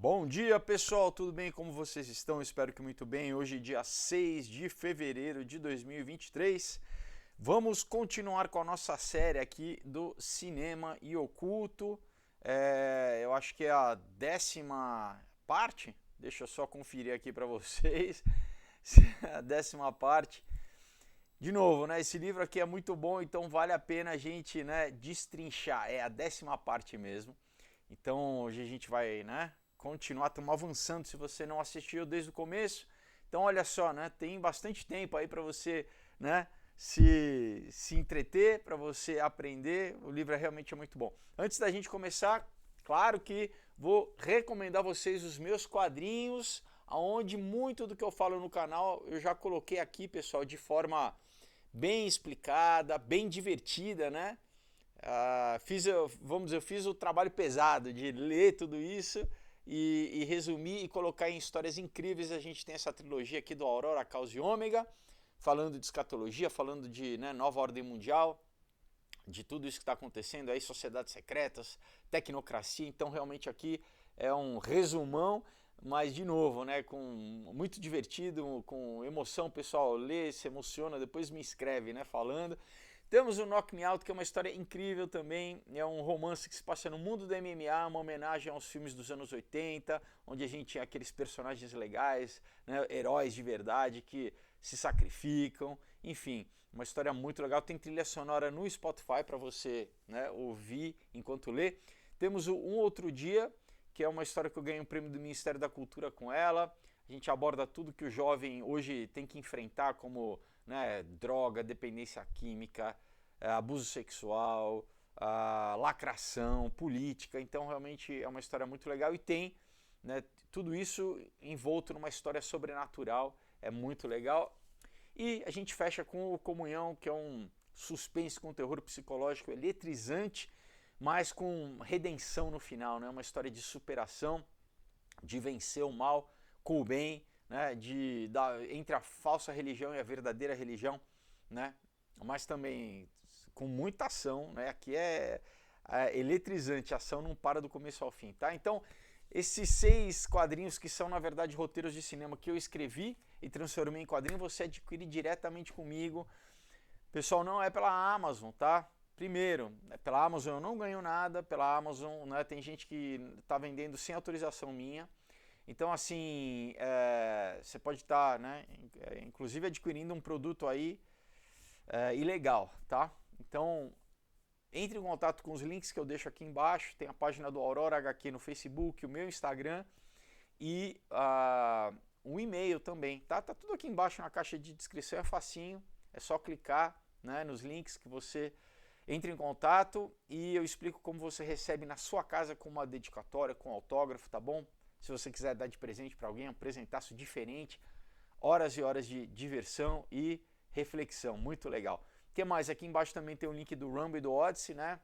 Bom dia, pessoal, tudo bem? Como vocês estão? Espero que muito bem. Hoje, dia 6 de fevereiro de 2023. Vamos continuar com a nossa série aqui do Cinema e Oculto. Eu acho que é a 10ª parte. Deixa eu só conferir aqui para vocês. A 10ª parte. De novo, né? Esse livro aqui é muito bom, então vale a pena a gente, né, destrinchar. É a 10ª parte mesmo. Então hoje a gente vai, né, continuar, estamos avançando se você não assistiu desde o começo. Então olha só, né, tem bastante tempo aí para você, né, se entreter, para você aprender. O livro realmente é muito bom. Antes da gente começar, claro que vou recomendar a vocês os meus quadrinhos, aonde muito do que eu falo no canal eu já coloquei aqui, pessoal, de forma bem explicada, bem divertida, né? Vamos dizer, eu fiz o trabalho pesado de ler tudo isso e resumir e colocar em histórias incríveis. A gente tem essa trilogia aqui do Aurora, Caos e Ômega, falando de escatologia, falando de, né, nova ordem mundial, de tudo isso que está acontecendo aí, sociedades secretas, tecnocracia. Então realmente aqui é um resumão, mas de novo, né, com muito divertido, com emoção. O pessoal lê, se emociona, depois me escreve, né, falando. Temos o Knock Me Out, que é uma história incrível também, é um romance que se passa no mundo do MMA, uma homenagem aos filmes dos anos 80, onde a gente tinha aqueles personagens legais, né, heróis de verdade que se sacrificam, enfim, uma história muito legal. Tem trilha sonora no Spotify para você, né, ouvir enquanto lê. Temos o Um Outro Dia, que é uma história que eu ganhei um prêmio do Ministério da Cultura com ela. A gente aborda tudo que o jovem hoje tem que enfrentar, como, né, droga, dependência química, abuso sexual, lacração, política. Então realmente é uma história muito legal e tem, né, tudo isso envolto numa história sobrenatural. É muito legal. E a gente fecha com o Comunhão, que é um suspense com terror psicológico eletrizante, mas com redenção no final, né? Uma história de superação, de vencer o mal com o bem, né? Entre a falsa religião e a verdadeira religião, né? Mas também com muita ação, né? Aqui é eletrizante, a ação não para do começo ao fim, tá? Então, esses 6 quadrinhos que são, na verdade, roteiros de cinema que eu escrevi e transformei em quadrinho, você adquire diretamente comigo. Pessoal, não é pela Amazon, tá? Primeiro, pela Amazon eu não ganho nada, pela Amazon, né, tem gente que está vendendo sem autorização minha. Então, assim, você pode estar, né, inclusive adquirindo um produto aí ilegal, tá? Então, entre em contato com os links que eu deixo aqui embaixo. Tem a página do Aurora HQ no Facebook, o meu Instagram e um e-mail também, tá? Tá tudo aqui embaixo na caixa de descrição, é facinho, é só clicar, né, nos links que você entra em contato e eu explico como você recebe na sua casa com uma dedicatória, com autógrafo, tá bom? Se você quiser dar de presente para alguém, um presentaço diferente, horas e horas de diversão e reflexão, muito legal. O que mais? Aqui embaixo também tem o link do Rumble e do Odyssey, né?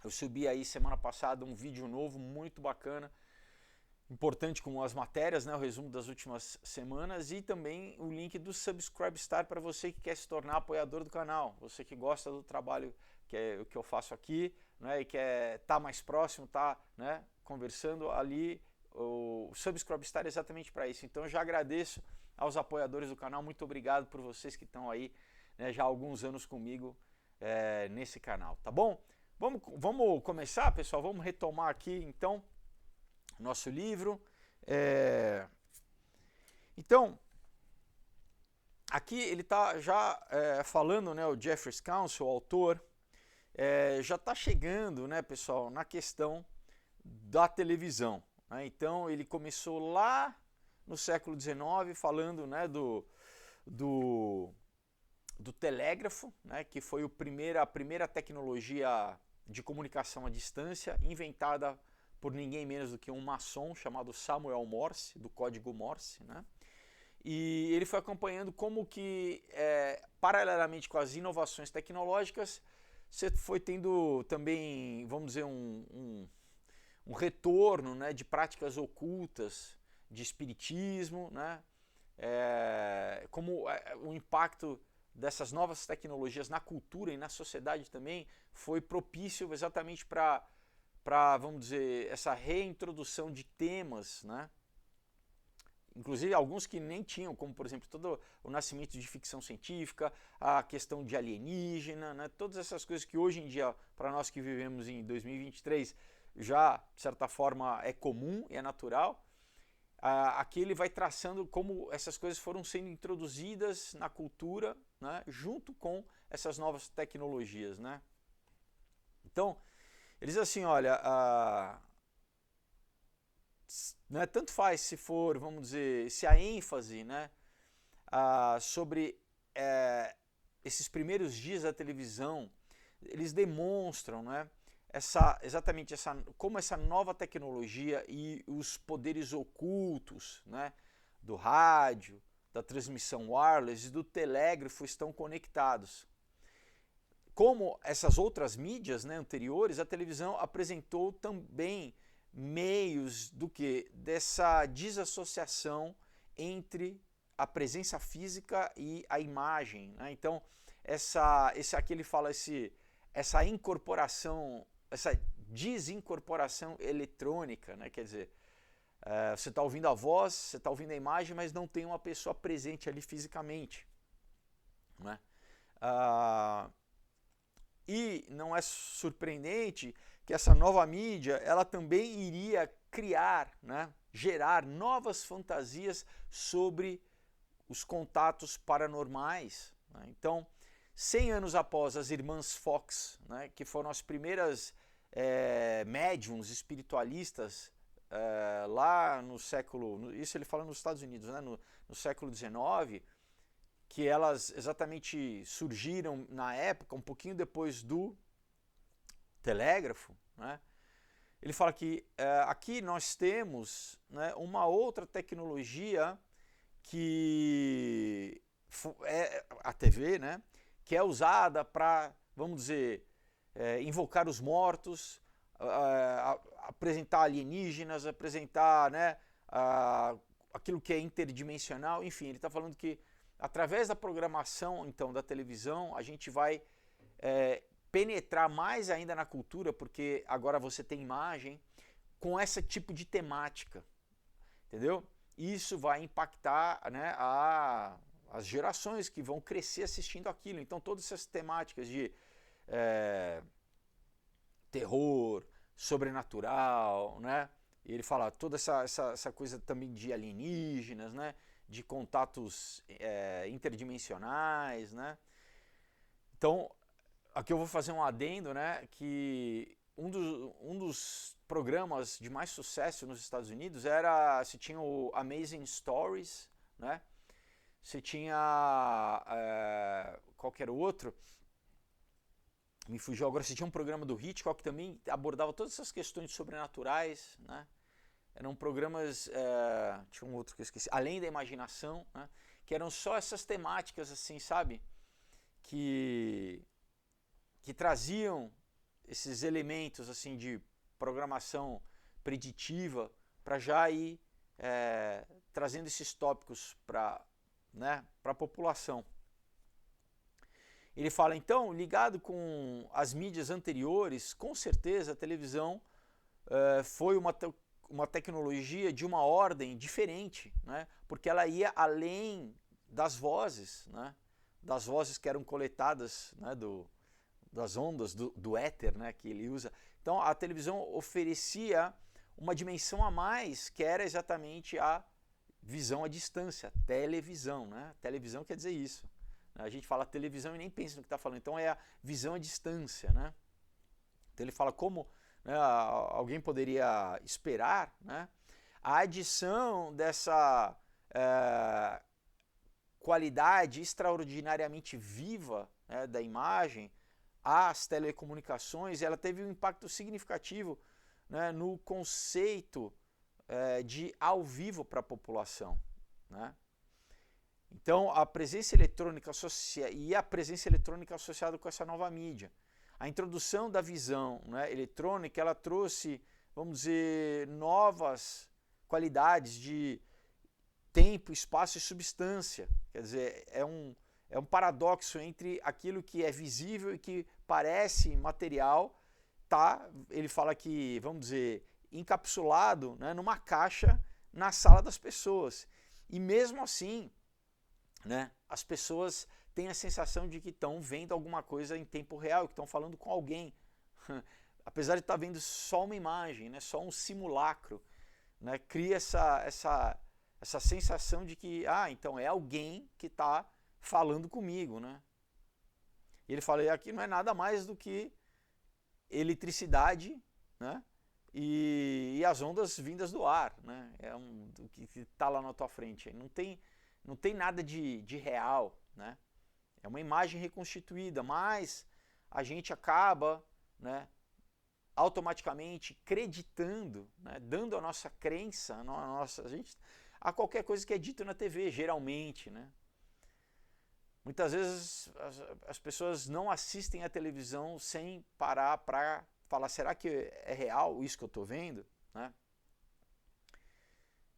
Eu subi aí semana passada um vídeo novo, muito bacana, importante como as matérias, né, o resumo das últimas semanas e também o link do Subscribe Star para você que quer se tornar apoiador do canal, você que gosta do trabalho que é o que eu faço aqui, né, e quer estar mais próximo, tá, né, conversando ali. O Subscribe Star é exatamente para isso. Então eu já agradeço aos apoiadores do canal, muito obrigado por vocês que estão aí, né, já há alguns anos comigo nesse canal, tá bom? Vamos começar, pessoal, vamos retomar aqui então nosso livro. Então, aqui ele está já falando, né, o Jeffrey Council, o autor, já está chegando, né, pessoal, na questão da televisão, né? Então ele começou lá no século XIX falando, né, do, do telégrafo, né, que foi a primeira tecnologia de comunicação à distância inventada por ninguém menos do que um maçom chamado Samuel Morse, do código Morse, né? E ele foi acompanhando como que, paralelamente com as inovações tecnológicas, você foi tendo também, vamos dizer, um retorno, né, de práticas ocultas, de espiritismo, né? Como o impacto dessas novas tecnologias na cultura e na sociedade também foi propício exatamente para para, vamos dizer, essa reintrodução de temas, né? Inclusive alguns que nem tinham, como por exemplo todo o nascimento de ficção científica, a questão de alienígena, né? Todas essas coisas que hoje em dia, para nós que vivemos em 2023, já de certa forma é comum e é natural. Aqui ele vai traçando como essas coisas foram sendo introduzidas na cultura, né? Junto com essas novas tecnologias, né? Então, ele diz assim, olha, né, tanto faz se for, vamos dizer, se a ênfase, né, sobre esses primeiros dias da televisão, eles demonstram, né, exatamente como essa nova tecnologia e os poderes ocultos, né, do rádio, da transmissão wireless e do telégrafo estão conectados. Como essas outras mídias, né, anteriores, a televisão apresentou também meios do que? Dessa desassociação entre a presença física e a imagem, né? Então, aqui ele fala essa incorporação, essa desincorporação eletrônica, né? Quer dizer, você está ouvindo a voz, você está ouvindo a imagem, mas não tem uma pessoa presente ali fisicamente, né? E não é surpreendente que essa nova mídia ela também iria criar, né, gerar novas fantasias sobre os contatos paranormais, né? Então, 100 anos após as irmãs Fox, né, que foram as primeiras médiums espiritualistas lá no século, isso ele fala nos Estados Unidos, né, no século XIX, que elas exatamente surgiram na época, um pouquinho depois do telégrafo, né? Ele fala que aqui nós temos, né, uma outra tecnologia que é a TV, né, que é usada para, vamos dizer, invocar os mortos, apresentar alienígenas, apresentar, né, aquilo que é interdimensional, enfim, ele está falando que através da programação, então, da televisão, a gente vai penetrar mais ainda na cultura, porque agora você tem imagem, com esse tipo de temática, entendeu? Isso vai impactar, né, as gerações que vão crescer assistindo aquilo. Então, todas essas temáticas de terror, sobrenatural, né? E ele fala toda essa coisa também de alienígenas, né? De contatos interdimensionais, né? Então, aqui eu vou fazer um adendo, né? Que um dos programas de mais sucesso nos Estados Unidos se tinha o Amazing Stories, né? Se tinha qualquer outro, me fugiu agora, se tinha um programa do Hitchcock que também abordava todas essas questões sobrenaturais, né? Eram programas, tinha um outro que eu esqueci, Além da Imaginação, né? Que eram só essas temáticas, assim, sabe? Que traziam esses elementos, assim, de programação preditiva para já ir trazendo esses tópicos para, né, a população. Ele fala, então, ligado com as mídias anteriores, com certeza a televisão foi uma tecnologia de uma ordem diferente, né? Porque ela ia além das vozes, né? Das vozes que eram coletadas, né? Das ondas, do éter, né? Que ele usa. Então a televisão oferecia uma dimensão a mais, que era exatamente a visão à distância, televisão, né? Televisão quer dizer isso. A gente fala televisão e nem pensa no que está falando, então é a visão à distância, né? Então ele fala como, né, alguém poderia esperar, né, a adição dessa qualidade extraordinariamente viva, né, da imagem às telecomunicações. Ela teve um impacto significativo, né, no conceito de ao vivo para a população, né? Então a presença eletrônica associada com essa nova mídia. A introdução da visão, né, eletrônica, ela trouxe, vamos dizer, novas qualidades de tempo, espaço e substância. Quer dizer, é um paradoxo entre aquilo que é visível e que parece material, ele fala que, vamos dizer, encapsulado, né, numa caixa na sala das pessoas. E mesmo assim, né, as pessoas têm a sensação de que estão vendo alguma coisa em tempo real, que estão falando com alguém. Apesar de estar vendo só uma imagem, né, só um simulacro, né, cria essa sensação de que, então é alguém que está falando comigo, né? E ele fala, aqui não é nada mais do que eletricidade, né, e as ondas vindas do ar, né? Do que está lá na tua frente. Não tem nada de real, né? É uma imagem reconstituída, mas a gente acaba, né, automaticamente acreditando, né, dando a nossa crença, a qualquer coisa que é dito na TV, geralmente, né? Muitas vezes as pessoas não assistem à televisão sem parar para falar, será que é real isso que eu estou vendo? Né?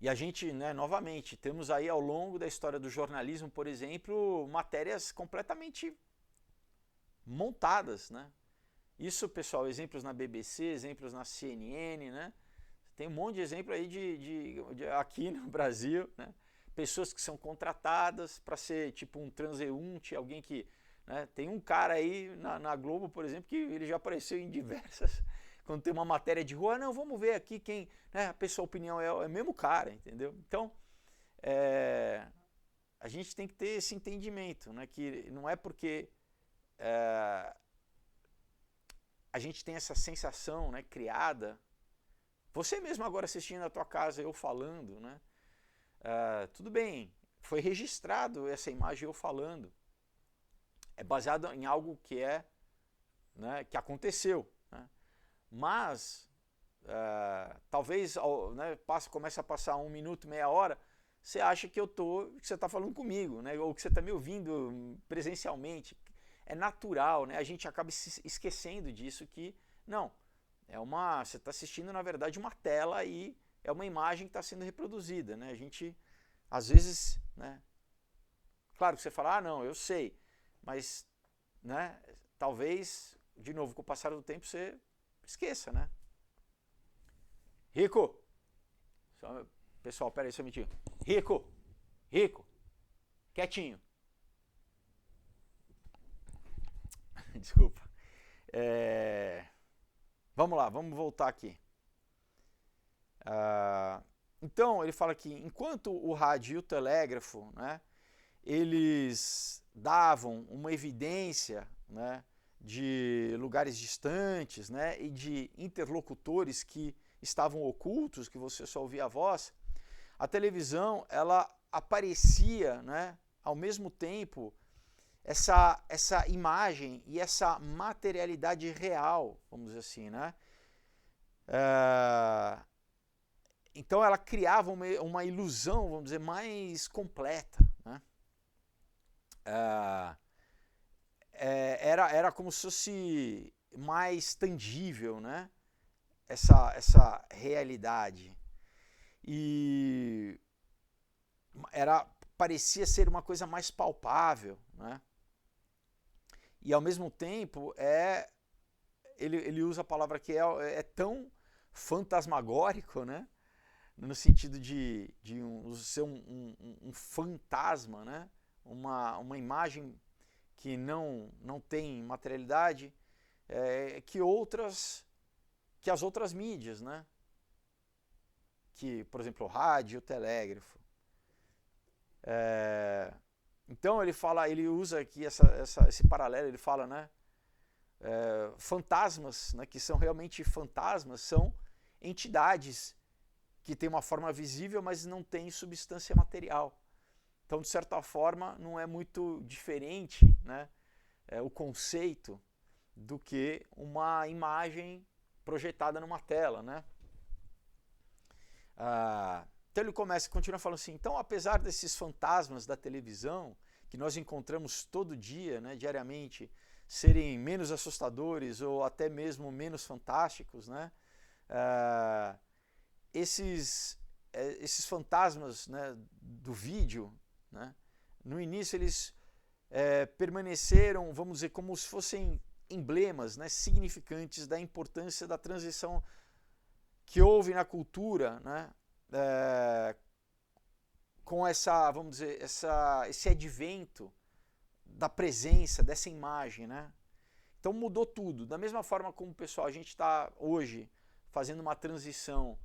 E a gente, né, novamente, temos aí ao longo da história do jornalismo, por exemplo, matérias completamente montadas, né? Isso, pessoal, exemplos na BBC, exemplos na CNN, né? Tem um monte de exemplo aí aqui no Brasil, né? Pessoas que são contratadas para ser tipo um transeunte, alguém que, né? Tem um cara aí na Globo, por exemplo, que ele já apareceu em diversas, quando tem uma matéria de rua, não, vamos ver aqui quem, né? A pessoa, a opinião é o mesmo cara, entendeu? Então, a gente tem que ter esse entendimento, né? Que não é porque a gente tem essa sensação, né, criada, você mesmo agora assistindo na tua casa, eu falando, né, tudo bem, foi registrado essa imagem eu falando, é baseado em algo que né, que aconteceu, né, mas talvez, né, comece a passar 1 minuto, meia hora, você acha que você está falando comigo, né, ou que você está me ouvindo presencialmente. É natural, né? A gente acaba se esquecendo disso, que não, você está assistindo na verdade uma tela e é uma imagem que está sendo reproduzida, né? A gente, às vezes, né? Claro que você fala, não, eu sei, mas, né? Talvez, de novo, com o passar do tempo você esqueça, né? Rico! Pessoal, pera aí só um minutinho. Rico! Quietinho. Desculpa. Vamos lá, vamos voltar aqui. Então, ele fala que enquanto o rádio e o telégrafo, né, eles davam uma evidência, né, de lugares distantes, né, e de interlocutores que estavam ocultos, que você só ouvia a voz, a televisão ela aparecia, né, ao mesmo tempo essa imagem e essa materialidade real, vamos dizer assim, né? Então ela criava uma ilusão, vamos dizer, mais completa, né? Era como se fosse mais tangível, né? Essa realidade. E parecia ser uma coisa mais palpável, né? E ao mesmo tempo ele usa a palavra que é tão fantasmagórico, né? No sentido de ser um fantasma, né? Uma imagem que não tem materialidade, que as outras mídias, né? Que, por exemplo, o rádio, o telégrafo. Então ele usa aqui esse paralelo, ele fala, né? Fantasmas, né, que são realmente fantasmas, são entidades que têm uma forma visível, mas não têm substância material. Então, de certa forma, não é muito diferente, né, o conceito do que uma imagem projetada numa tela, né? Então ele continua falando assim, então apesar desses fantasmas da televisão, que nós encontramos todo dia, né, diariamente, serem menos assustadores ou até mesmo menos fantásticos, né, esses fantasmas, né, do vídeo, né, no início eles permaneceram, vamos dizer, como se fossem emblemas, né, significantes da importância da transição que houve na cultura, né, com essa, vamos dizer, esse advento da presença dessa imagem, né? Então mudou tudo. Da mesma forma como, pessoal, a gente está hoje fazendo uma transição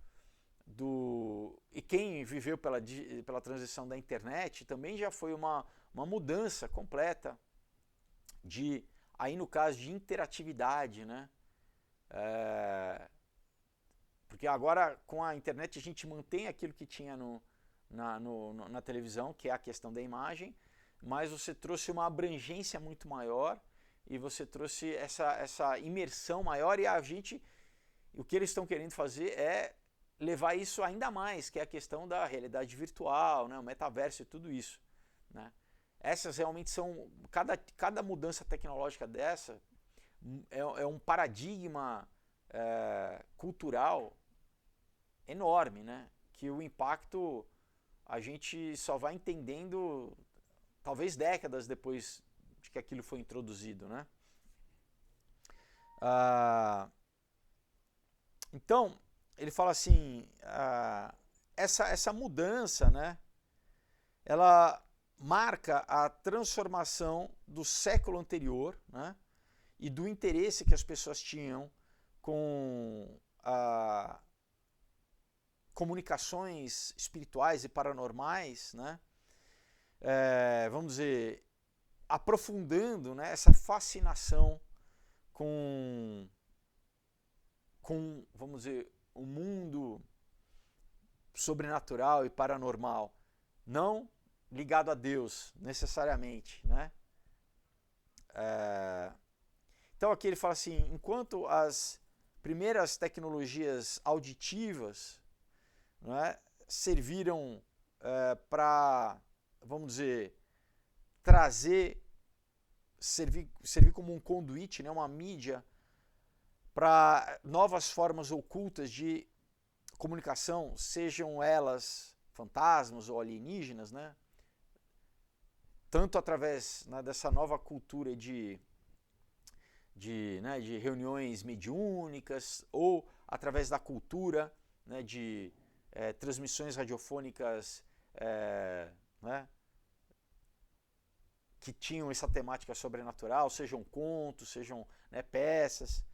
e quem viveu pela transição da internet também já foi uma mudança completa aí no caso de interatividade, né? Porque agora com a internet a gente mantém aquilo que tinha na televisão, que é a questão da imagem, mas você trouxe uma abrangência muito maior e você trouxe essa imersão maior e o que eles estão querendo fazer é levar isso ainda mais, que é a questão da realidade virtual, né, o metaverso e tudo isso, né? Essas realmente são, cada mudança tecnológica dessa é um paradigma cultural enorme, né? Que o impacto a gente só vai entendendo talvez décadas depois de que aquilo foi introduzido, né? Então, ele fala assim, essa mudança, né? Ela marca a transformação do século anterior, né? E do interesse que as pessoas tinham com comunicações espirituais e paranormais, né? Vamos dizer, aprofundando, né, essa fascinação com, vamos dizer, o mundo sobrenatural e paranormal, não ligado a Deus necessariamente, né? Então aqui ele fala assim, enquanto as primeiras tecnologias auditivas, né, serviram para, vamos dizer, servir como um conduíte, né, uma mídia para novas formas ocultas de comunicação, sejam elas fantasmas ou alienígenas, né? Tanto através, né, dessa nova cultura de reuniões mediúnicas ou através da cultura, né, de transmissões radiofônicas né, que tinham essa temática sobrenatural, sejam contos, sejam, né, peças.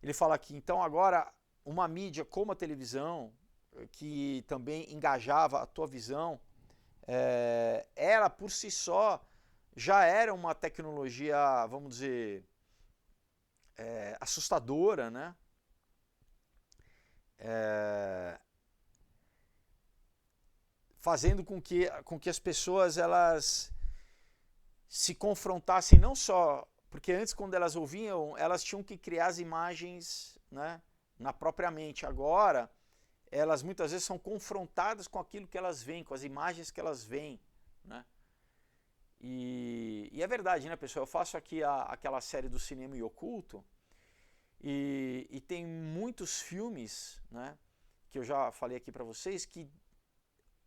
Ele fala aqui, então agora uma mídia como a televisão, que também engajava a tua visão, ela por si só já era uma tecnologia, vamos dizer, assustadora, né? Fazendo com que as pessoas elas se confrontassem não só, porque antes quando elas ouviam, elas tinham que criar as imagens, né, na própria mente. Agora, elas muitas vezes são confrontadas com aquilo que elas veem, com as imagens que elas veem, né? E é verdade, né, pessoal? Eu faço aqui aquela série do Cinema e Oculto e tem muitos filmes, né, que eu já falei aqui para vocês, que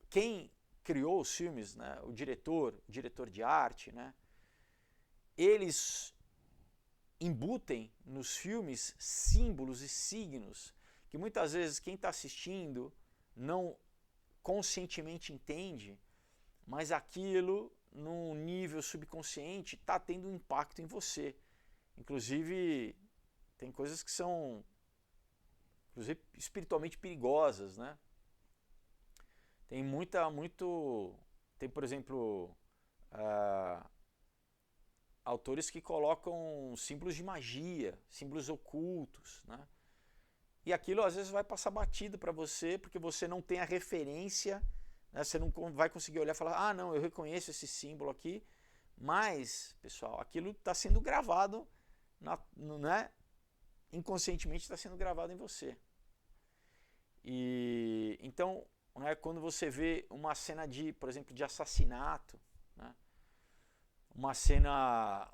quem criou os filmes, né, o diretor de arte, né, eles embutem nos filmes símbolos e signos que muitas vezes quem está assistindo não conscientemente entende, mas aquilo num nível subconsciente está tendo um impacto em você. Inclusive, tem coisas que são espiritualmente perigosas, né? Tem, por exemplo, autores que colocam símbolos de magia, símbolos ocultos, né? E aquilo às vezes vai passar batido para você, porque você não tem a referência, né? Você não vai conseguir olhar e falar, ah não, eu reconheço esse símbolo aqui, mas, pessoal, aquilo está sendo gravado, né? Inconscientemente está sendo gravado em você. E então, né, quando você vê uma cena por exemplo, de assassinato, né, uma cena,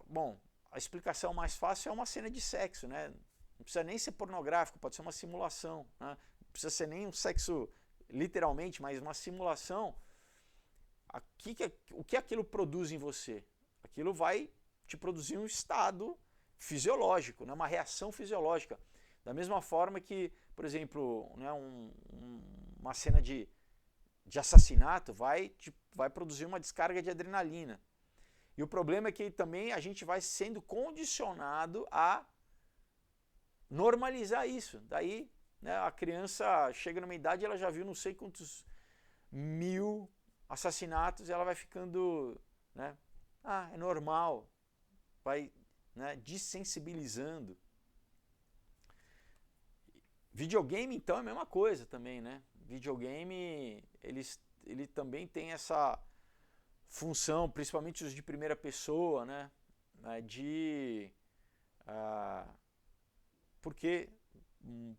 bom, a explicação mais fácil é uma cena de sexo, né? Não precisa nem ser pornográfico, pode ser uma simulação, né? Não precisa ser nem um sexo literalmente, mas uma simulação. O que aquilo produz em você? Aquilo vai te produzir um estado fisiológico, né, uma reação fisiológica. Da mesma forma que, por exemplo, né, uma cena de assassinato vai produzir uma descarga de adrenalina. E o problema é que também a gente vai sendo condicionado a normalizar isso. Daí, né, a criança chega numa idade, ela já viu não sei quantos mil assassinatos e ela vai ficando, né, é normal, vai, né, desensibilizando. Videogame, então, é a mesma coisa também, né? Videogame, ele também tem essa função, principalmente os de primeira pessoa, né? Porque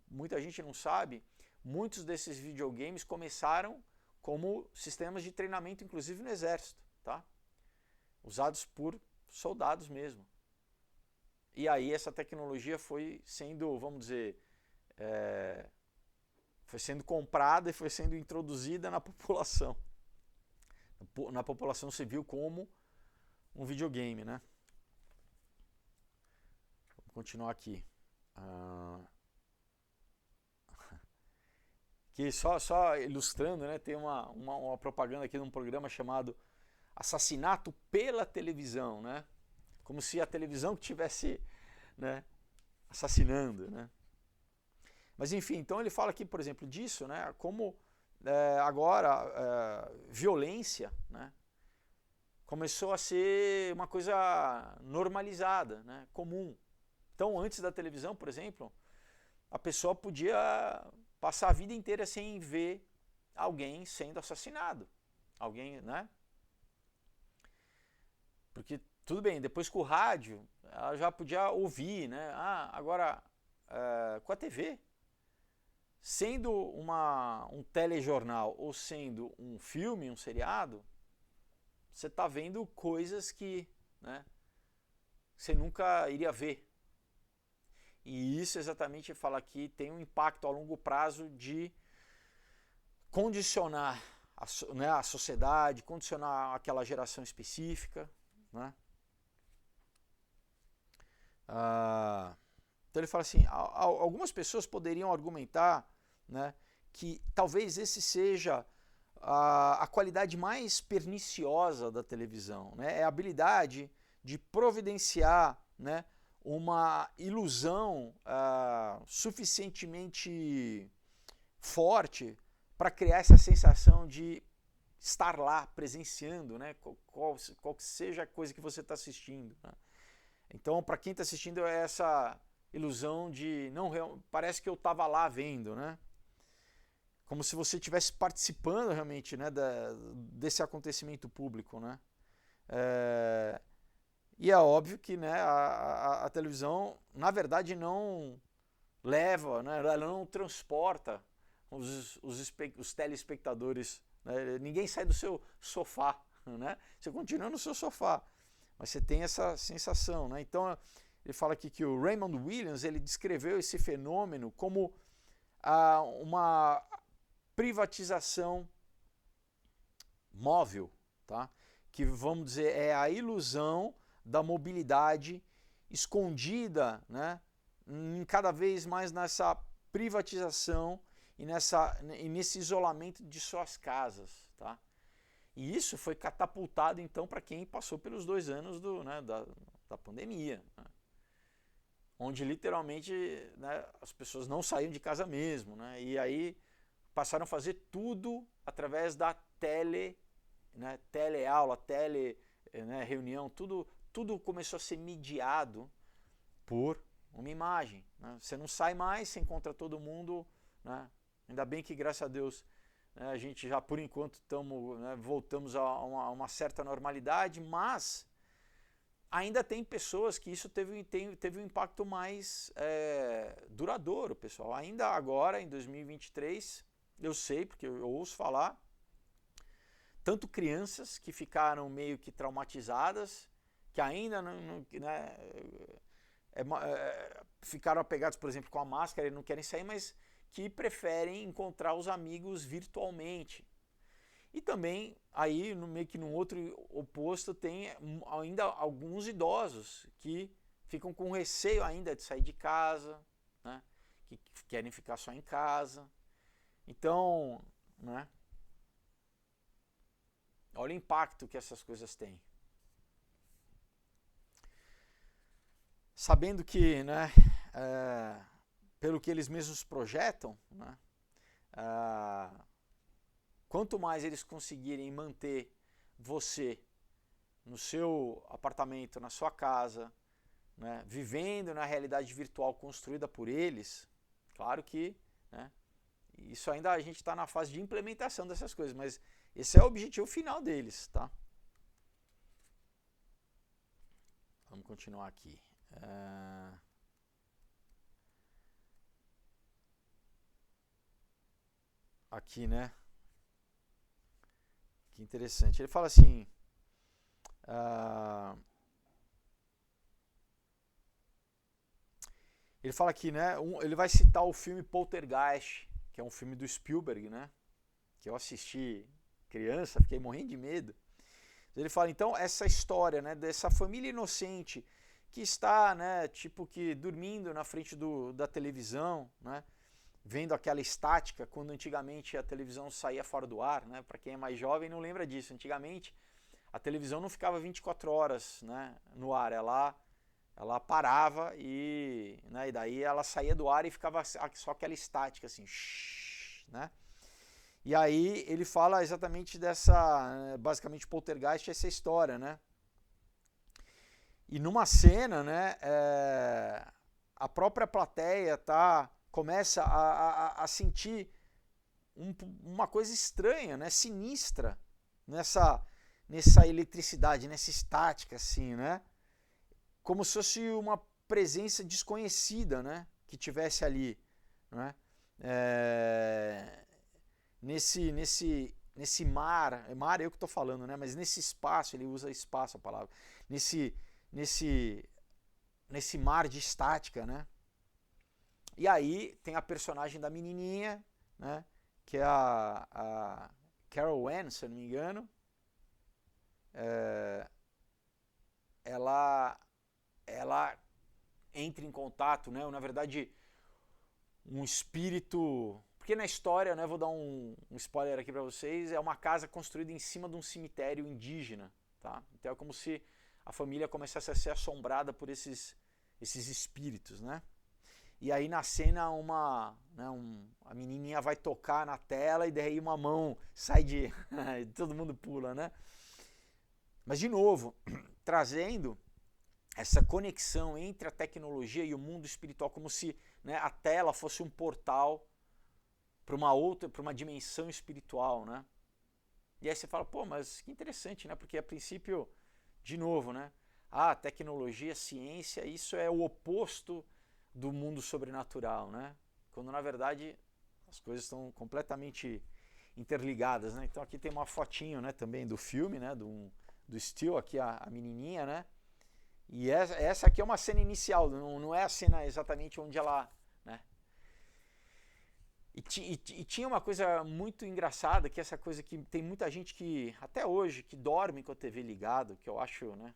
muita gente não sabe, muitos desses videogames começaram como sistemas de treinamento, inclusive no exército, tá? Usados por soldados mesmo. E aí essa tecnologia foi sendo, vamos dizer, foi sendo comprada e foi sendo introduzida na população civil como um videogame, né? Vamos continuar aqui. Que só ilustrando, né? Tem uma propaganda aqui de um programa chamado Assassinato pela Televisão, né? Como se a televisão que estivesse, né, assassinando, né? Mas enfim, então ele fala aqui, por exemplo, disso, né? Como agora violência, né, começou a ser uma coisa normalizada, né, comum. Então, antes da televisão, por exemplo, a pessoa podia passar a vida inteira sem ver alguém sendo assassinado. Alguém, né? Porque, tudo bem, depois com o rádio, ela já podia ouvir, né? Agora, com a TV, sendo um telejornal ou sendo um filme, um seriado, você está vendo coisas que, né, você nunca iria ver. E isso exatamente fala aqui tem um impacto a longo prazo de condicionar a sociedade, condicionar aquela geração específica, né? Então ele fala assim, algumas pessoas poderiam argumentar, né, que talvez esse seja a qualidade mais perniciosa da televisão, né? É a habilidade de providenciar, né, uma ilusão suficientemente forte para criar essa sensação de estar lá, presenciando, né, qual que seja a coisa que você está assistindo, né? Então, para quem está assistindo, é essa ilusão de, não, parece que eu estava lá vendo, né? Como se você estivesse participando realmente, né, desse acontecimento público, né? E é óbvio que, né, a televisão, na verdade, não leva, né, ela não transporta os telespectadores, né? Ninguém sai do seu sofá, né? Você continua no seu sofá, mas você tem essa sensação, né? Então, ele fala aqui que o Raymond Williams, ele descreveu esse fenômeno como uma privatização móvel, tá? Que, vamos dizer, é a ilusão da mobilidade escondida, né, cada vez mais nessa privatização e nesse isolamento de suas casas, tá? E isso foi catapultado então para quem passou pelos 2 anos da pandemia, né? Onde literalmente, né, as pessoas não saíam de casa mesmo, né? E aí passaram a fazer tudo através da teleaula, reunião, tudo começou a ser mediado por uma imagem, né? Você não sai mais, você encontra todo mundo, né? Ainda bem que, graças a Deus, né, a gente já por enquanto voltamos a uma certa normalidade, mas ainda tem pessoas que isso teve um impacto mais duradouro, pessoal. Ainda agora, em 2023, eu sei, porque eu ouço falar, tanto crianças que ficaram meio que traumatizadas, que ainda ficaram apegados, por exemplo, com a máscara e não querem sair, mas que preferem encontrar os amigos virtualmente. E também, aí, meio que num outro oposto, tem ainda alguns idosos que ficam com receio ainda de sair de casa, né? Que querem ficar só em casa. Então, né? Olha o impacto que essas coisas têm. Sabendo que, né, pelo que eles mesmos projetam, né, quanto mais eles conseguirem manter você no seu apartamento, na sua casa, né, vivendo na realidade virtual construída por eles, claro que, né, isso ainda a gente está na fase de implementação dessas coisas, mas esse é o objetivo final deles, tá? Vamos continuar aqui. Aqui, né? Que interessante. Ele fala assim. Ele fala aqui, né? Ele vai citar o filme Poltergeist, que é um filme do Spielberg, né? Que eu assisti criança, fiquei morrendo de medo. Ele fala, então, essa história, né, dessa família inocente que está, né, tipo que dormindo na frente da televisão, né, vendo aquela estática, quando antigamente a televisão saía fora do ar, né, para quem é mais jovem não lembra disso, antigamente a televisão não ficava 24 horas, né, no ar, ela parava e, né, e daí ela saía do ar e ficava só aquela estática assim, né. E aí ele fala exatamente dessa, basicamente Poltergeist, essa história, né? E numa cena, né, a própria plateia começa a sentir uma coisa estranha, né, sinistra nessa eletricidade, nessa estática, assim, né? Como se fosse uma presença desconhecida, né, que tivesse ali, né? Nesse mar é eu que estou falando, né? Mas nesse espaço, ele usa espaço a palavra, nesse mar de estática, né? E aí tem a personagem da menininha, né? Que é a Carol Anne, se eu não me engano. Ela entra em contato, né? Ou, na verdade, um espírito. Porque na história, né, vou dar um spoiler aqui para vocês, é uma casa construída em cima de um cemitério indígena, tá? Então é como se a família começasse a ser assombrada por esses espíritos, né? E aí na cena a menininha vai tocar na tela e daí uma mão sai de... todo mundo pula, né? Mas de novo, trazendo essa conexão entre a tecnologia e o mundo espiritual, como se, né, a tela fosse um portal para uma dimensão espiritual, né? E aí você fala, pô, mas que interessante, né? Porque a princípio, de novo, né? Tecnologia, ciência, isso é o oposto do mundo sobrenatural, né? Quando na verdade as coisas estão completamente interligadas, né? Então aqui tem uma fotinho, né, também do filme, né? Do Steel, aqui a menininha, né? E essa aqui é uma cena inicial, não é a cena exatamente onde ela... né? E tinha uma coisa muito engraçada, que é essa coisa que tem muita gente que, até hoje, que dorme com a TV ligado, que eu acho, né?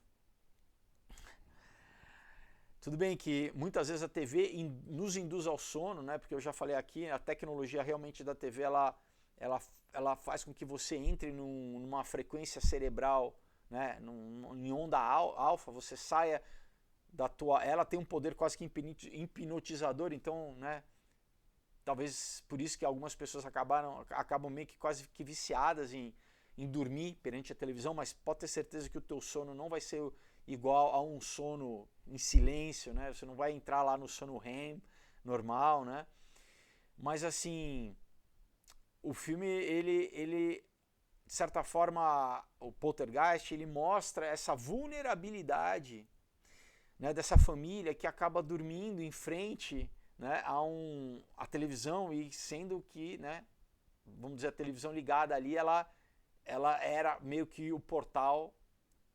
Tudo bem que muitas vezes a TV nos induz ao sono, né? Porque eu já falei aqui, a tecnologia realmente da TV, ela faz com que você entre numa frequência cerebral, né? Em onda alfa, você saia da tua... Ela tem um poder quase que hipnotizador, então, né? Talvez por isso que algumas pessoas acabam meio que quase que viciadas em dormir perante a televisão, mas pode ter certeza que o teu sono não vai ser igual a um sono em silêncio, né? Você não vai entrar lá no sono REM normal, né? Mas assim, o filme, ele de certa forma, o Poltergeist, ele mostra essa vulnerabilidade, né, dessa família que acaba dormindo em frente, né, a televisão, e sendo que, né, vamos dizer, a televisão ligada ali, ela era meio que o portal,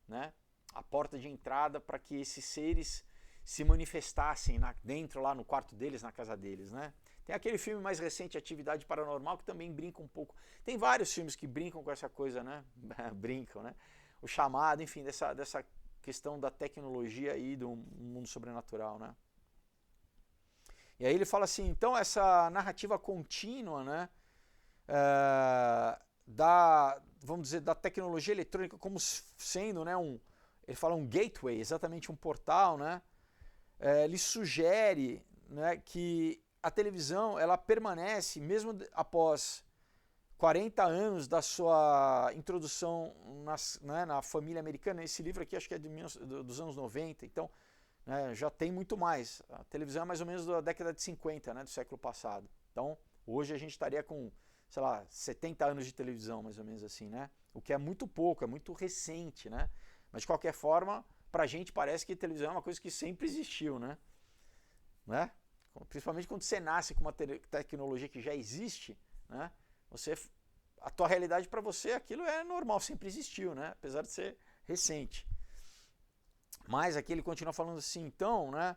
né, a porta de entrada para que esses seres se manifestassem dentro, lá no quarto deles, na casa deles, né? Tem aquele filme mais recente, Atividade Paranormal, que também brinca um pouco. Tem vários filmes que brincam com essa coisa, né? Brincam, né? O Chamado, enfim, dessa questão da tecnologia e do mundo sobrenatural, né? E aí ele fala assim, então essa narrativa contínua, né? Vamos dizer, da tecnologia eletrônica como sendo, né? Ele fala um gateway, exatamente um portal, né? Ele sugere, né, que a televisão ela permanece, mesmo após 40 anos da sua introdução na família americana. Esse livro aqui acho que é dos anos 90, então né, já tem muito mais. A televisão é mais ou menos da década de 50, né, do século passado. Então hoje a gente estaria com, sei lá, 70 anos de televisão, mais ou menos assim, né? O que é muito pouco, é muito recente, né? Mas de qualquer forma, pra gente parece que televisão é uma coisa que sempre existiu, né? Principalmente quando você nasce com uma tecnologia que já existe, né? A tua realidade para você, aquilo é normal, sempre existiu, né? Apesar de ser recente. Mas aqui ele continua falando assim, então, né?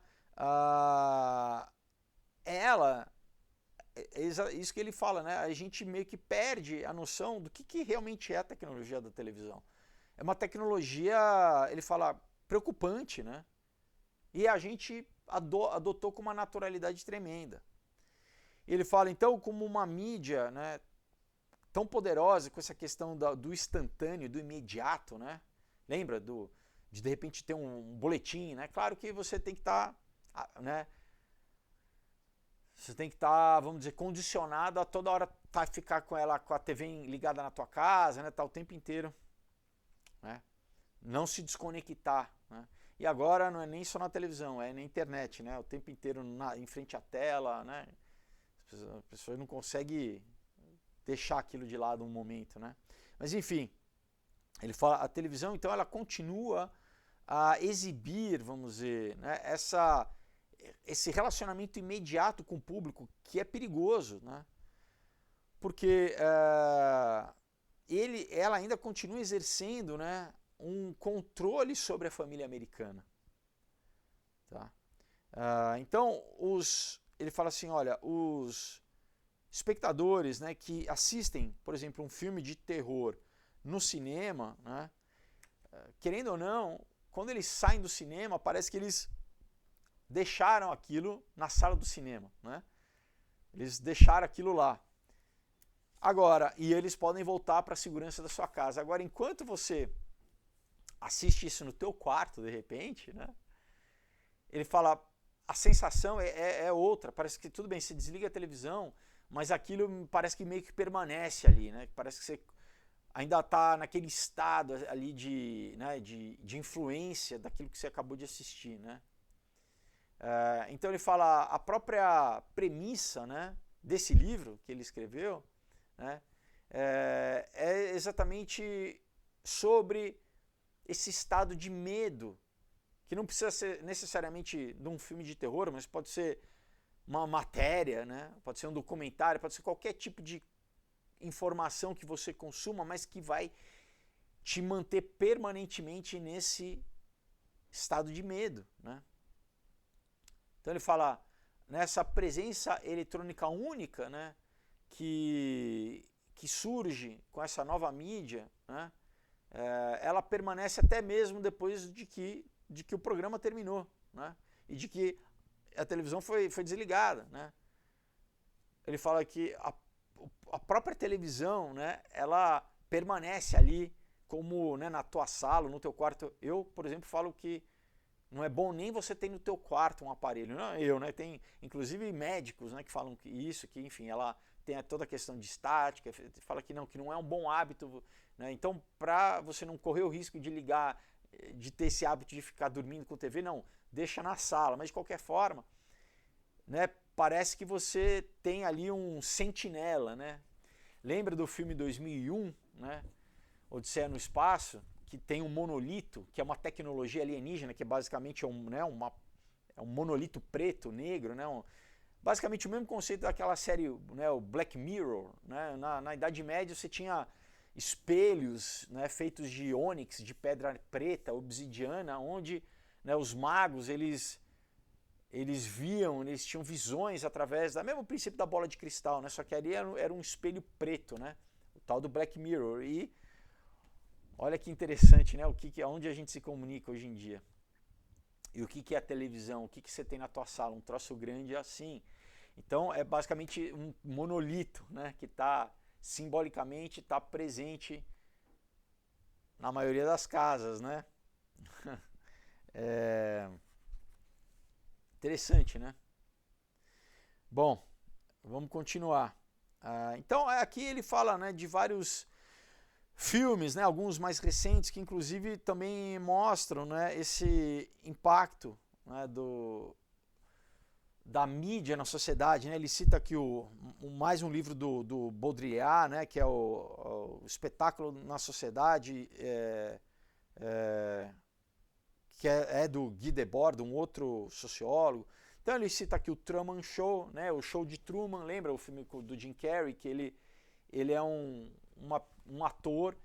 Isso que ele fala, né? A gente meio que perde a noção do que realmente é a tecnologia da televisão. É uma tecnologia, ele fala, preocupante, né? E a gente adotou com uma naturalidade tremenda. Ele fala, então, como uma mídia, né, tão poderosa com essa questão do instantâneo, do imediato, né? Lembra de repente ter um boletim, né? Claro que você tem que estar, né? Você tem que estar, vamos dizer, condicionado a toda hora ficar com a TV ligada na tua casa, né? Tá o tempo inteiro, né? Não se desconectar, né? E agora não é nem só na televisão, é na internet, né? O tempo inteiro em frente à tela, né? As pessoas não conseguem deixar aquilo de lado um momento, né? Mas enfim, ele fala, a televisão então ela continua a exibir, vamos dizer, né, esse relacionamento imediato com o público que é perigoso, né? Porque ela ainda continua exercendo, né, um controle sobre a família americana. Tá? Então, ele fala assim, olha, os espectadores, né, que assistem, por exemplo, um filme de terror no cinema, né, querendo ou não, quando eles saem do cinema, parece que eles deixaram aquilo na sala do cinema, né? Eles deixaram aquilo lá. Agora, e eles podem voltar para a segurança da sua casa. Agora, enquanto você assiste isso no teu quarto, de repente, né? Ele fala, a sensação é outra. Parece que tudo bem, você desliga a televisão, mas aquilo parece que meio que permanece ali, né? Parece que você ainda está naquele estado ali de influência daquilo que você acabou de assistir, né? Então ele fala, a própria premissa, né, desse livro que ele escreveu, né, é exatamente sobre esse estado de medo, que não precisa ser necessariamente de um filme de terror, mas pode ser uma matéria, né, pode ser um documentário, pode ser qualquer tipo de informação que você consuma, mas que vai te manter permanentemente nesse estado de medo, né? Então ele fala, nessa presença eletrônica única, né, que surge com essa nova mídia, né, ela permanece até mesmo depois de que o programa terminou, né, e de que a televisão foi desligada, né. Ele fala que a própria televisão, né, ela permanece ali como, né, na tua sala, no teu quarto. Eu, por exemplo, falo que não é bom nem você ter no teu quarto um aparelho. Não, né? Tem inclusive médicos, né, que falam que enfim, ela tem toda a questão de estática, fala que não é um bom hábito, né? Então, para você não correr o risco de ligar, de ter esse hábito de ficar dormindo com TV, não, deixa na sala. Mas de qualquer forma, né, parece que você tem ali um sentinela, né? Lembra do filme 2001, né? Odisseia no Espaço, que tem um monolito, que é uma tecnologia alienígena, que basicamente é um monolito preto, negro, né? Basicamente o mesmo conceito daquela série, né, o Black Mirror, né? Na Idade Média você tinha espelhos, né, feitos de ônix, de pedra preta, obsidiana, onde, né, os magos eles eles viam, eles tinham visões através do mesmo princípio da bola de cristal, né? Só que ali era um espelho preto, né? O tal do Black Mirror. E olha que interessante, né? Onde a gente se comunica hoje em dia. E o que é a televisão? O que você tem na tua sala? Um troço grande assim. Então é basicamente um monolito, né? Que está simbolicamente está presente na maioria das casas, né? Interessante, né? Bom, vamos continuar. Então aqui ele fala, né, de vários filmes, né, alguns mais recentes que inclusive também mostram, né, esse impacto, né, da mídia na sociedade, né? Ele cita aqui mais um livro do Baudrillard, né, que é o Espetáculo na Sociedade, que é do Guy Debord, um outro sociólogo. Então ele cita aqui o Truman Show, né, o show de Truman, lembra o filme do Jim Carrey, que ele é um ator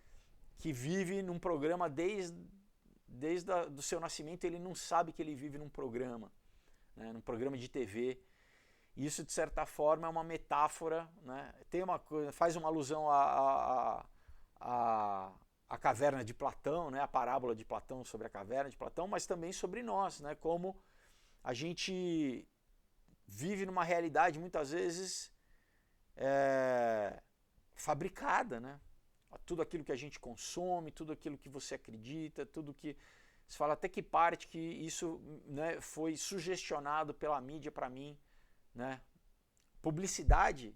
que vive num programa desde do seu nascimento, ele não sabe que ele vive num programa, né, num programa de TV. Isso, de certa forma, é uma metáfora, né? Faz uma alusão à caverna de Platão, né? A parábola de Platão sobre a caverna de Platão, mas também sobre nós, né? Como a gente vive numa realidade, muitas vezes, fabricada, né? Tudo aquilo que a gente consome, tudo aquilo que você acredita, tudo que... Você fala até que parte que isso, né, foi sugestionado pela mídia para mim, né? Publicidade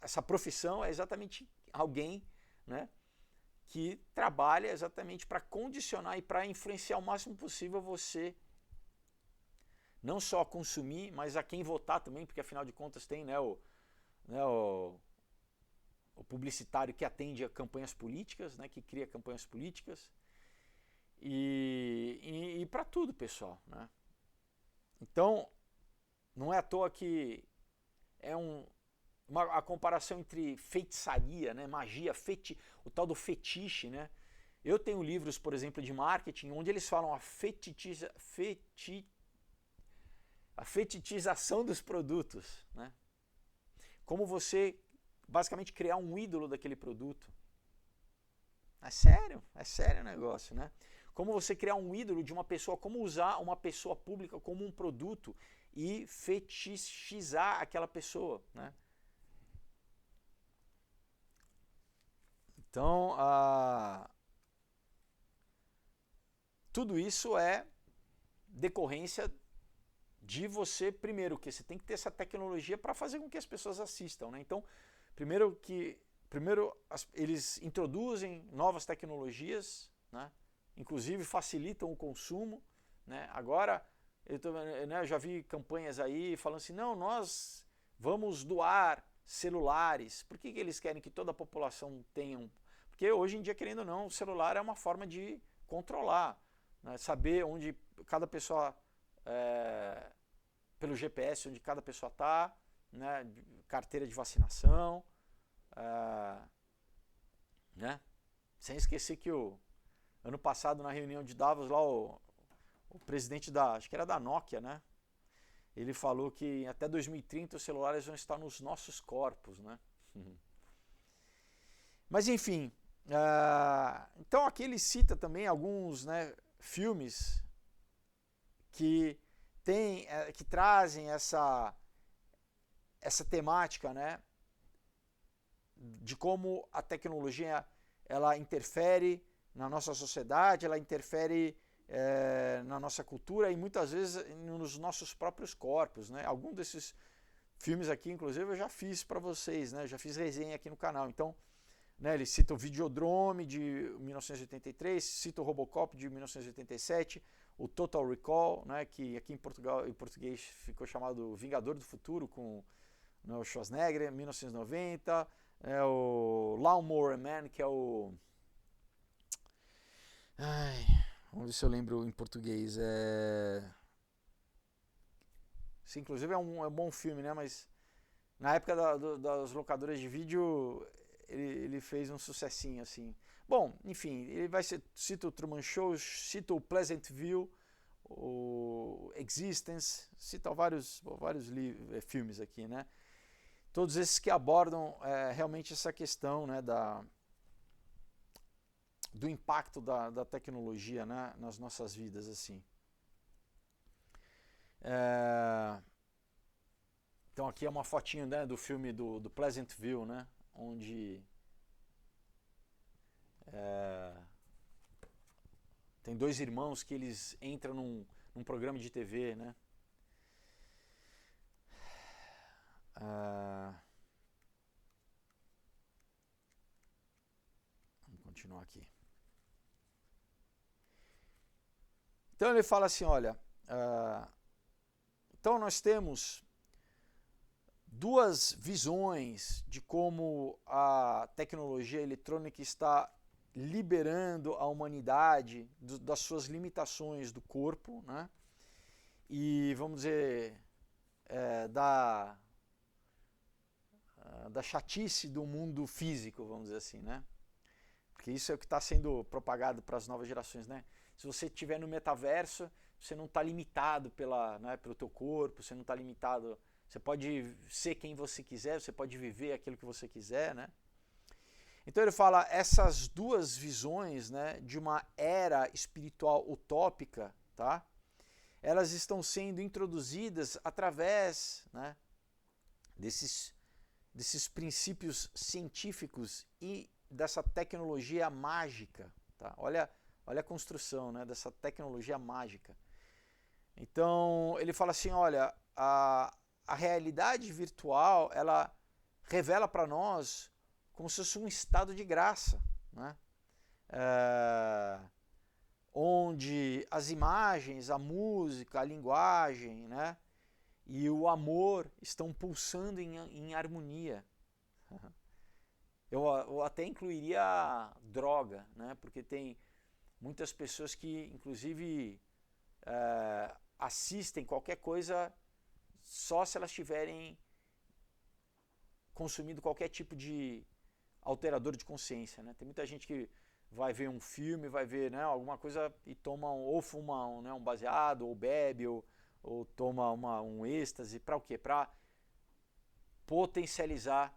essa profissão é exatamente alguém, né, que trabalha exatamente para condicionar e para influenciar o máximo possível você não só a consumir, mas a quem votar também, porque afinal de contas tem, né, o publicitário que atende a campanhas políticas, né, que cria campanhas políticas e para tudo, pessoal, né? Então não é à toa que é a comparação entre feitiçaria, né, magia, o tal do fetiche, né? Eu tenho livros, por exemplo, de marketing, onde eles falam a fetichização dos produtos, né? Como você basicamente criar um ídolo daquele produto. É sério o negócio, né? Como você criar um ídolo de uma pessoa, como usar uma pessoa pública como um produto e fetichizar aquela pessoa, né? Então, tudo isso é decorrência de você, primeiro, que você tem que ter essa tecnologia para fazer com que as pessoas assistam, né? Então, primeiro eles introduzem novas tecnologias, né? Inclusive facilitam o consumo, né? Agora, eu já vi campanhas aí falando assim, não, nós vamos doar celulares. Por que eles querem que toda a população tenha um? Porque hoje em dia, querendo ou não, o celular é uma forma de controlar, né? Saber onde cada pessoa, pelo GPS, onde cada pessoa está, né? Carteira de vacinação, né? Sem esquecer que ano passado, na reunião de Davos, lá o presidente acho que era da Nokia, né? Ele falou que até 2030 os celulares vão estar nos nossos corpos, né? Mas enfim, então aqui ele cita também alguns, né, filmes que trazem essa temática, né, de como a tecnologia ela interfere na nossa sociedade, ela interfere na nossa cultura e muitas vezes nos nossos próprios corpos, né? Algum desses filmes aqui, inclusive, eu já fiz para vocês, né? Já fiz resenha aqui no canal. Então, né, ele cita o Videodrome de 1983, cita o Robocop de 1987, o Total Recall, né, que aqui em português ficou chamado Vingador do Futuro, com, né, o Schwarzenegger, 1990, o Lawnmower Man, que é o... vamos ver se eu lembro em português. Sim, inclusive é um bom filme, né? Mas na época das locadoras de vídeo, ele fez um sucessinho assim. Bom, enfim, ele cita o Truman Show, cita o Pleasantville, o Existence, citam vários filmes aqui, né? Todos esses que abordam realmente essa questão, né, do impacto da tecnologia, né, nas nossas vidas, assim. Então aqui é uma fotinho, né, do filme do Pleasantville, né, onde tem dois irmãos que eles entram num programa de TV, né. Vamos continuar aqui. Então ele fala assim, olha, então nós temos duas visões de como a tecnologia eletrônica está liberando a humanidade das suas limitações do corpo, né? E vamos dizer, da chatice do mundo físico, vamos dizer assim, né? Porque isso é o que está sendo propagado para as novas gerações, né? Se você estiver no metaverso, você não está limitado pelo teu corpo, você não está limitado, você pode ser quem você quiser, você pode viver aquilo que você quiser, né? Então ele fala, essas duas visões, né, de uma era espiritual utópica, tá? Elas estão sendo introduzidas através, né, desses princípios científicos e dessa tecnologia mágica, tá? Olha a construção, né, dessa tecnologia mágica. Então ele fala assim, olha, a realidade virtual, ela revela para nós como se fosse um estado de graça, né? Onde as imagens, a música, a linguagem, né, e o amor estão pulsando em harmonia. Eu até incluiria a droga, né, porque tem muitas pessoas que, inclusive, assistem qualquer coisa só se elas tiverem consumido qualquer tipo de alterador de consciência, né? Tem muita gente que vai ver um filme, vai ver, né, alguma coisa e toma ou fuma um baseado, ou bebe, ou toma um êxtase. Para o quê? Para potencializar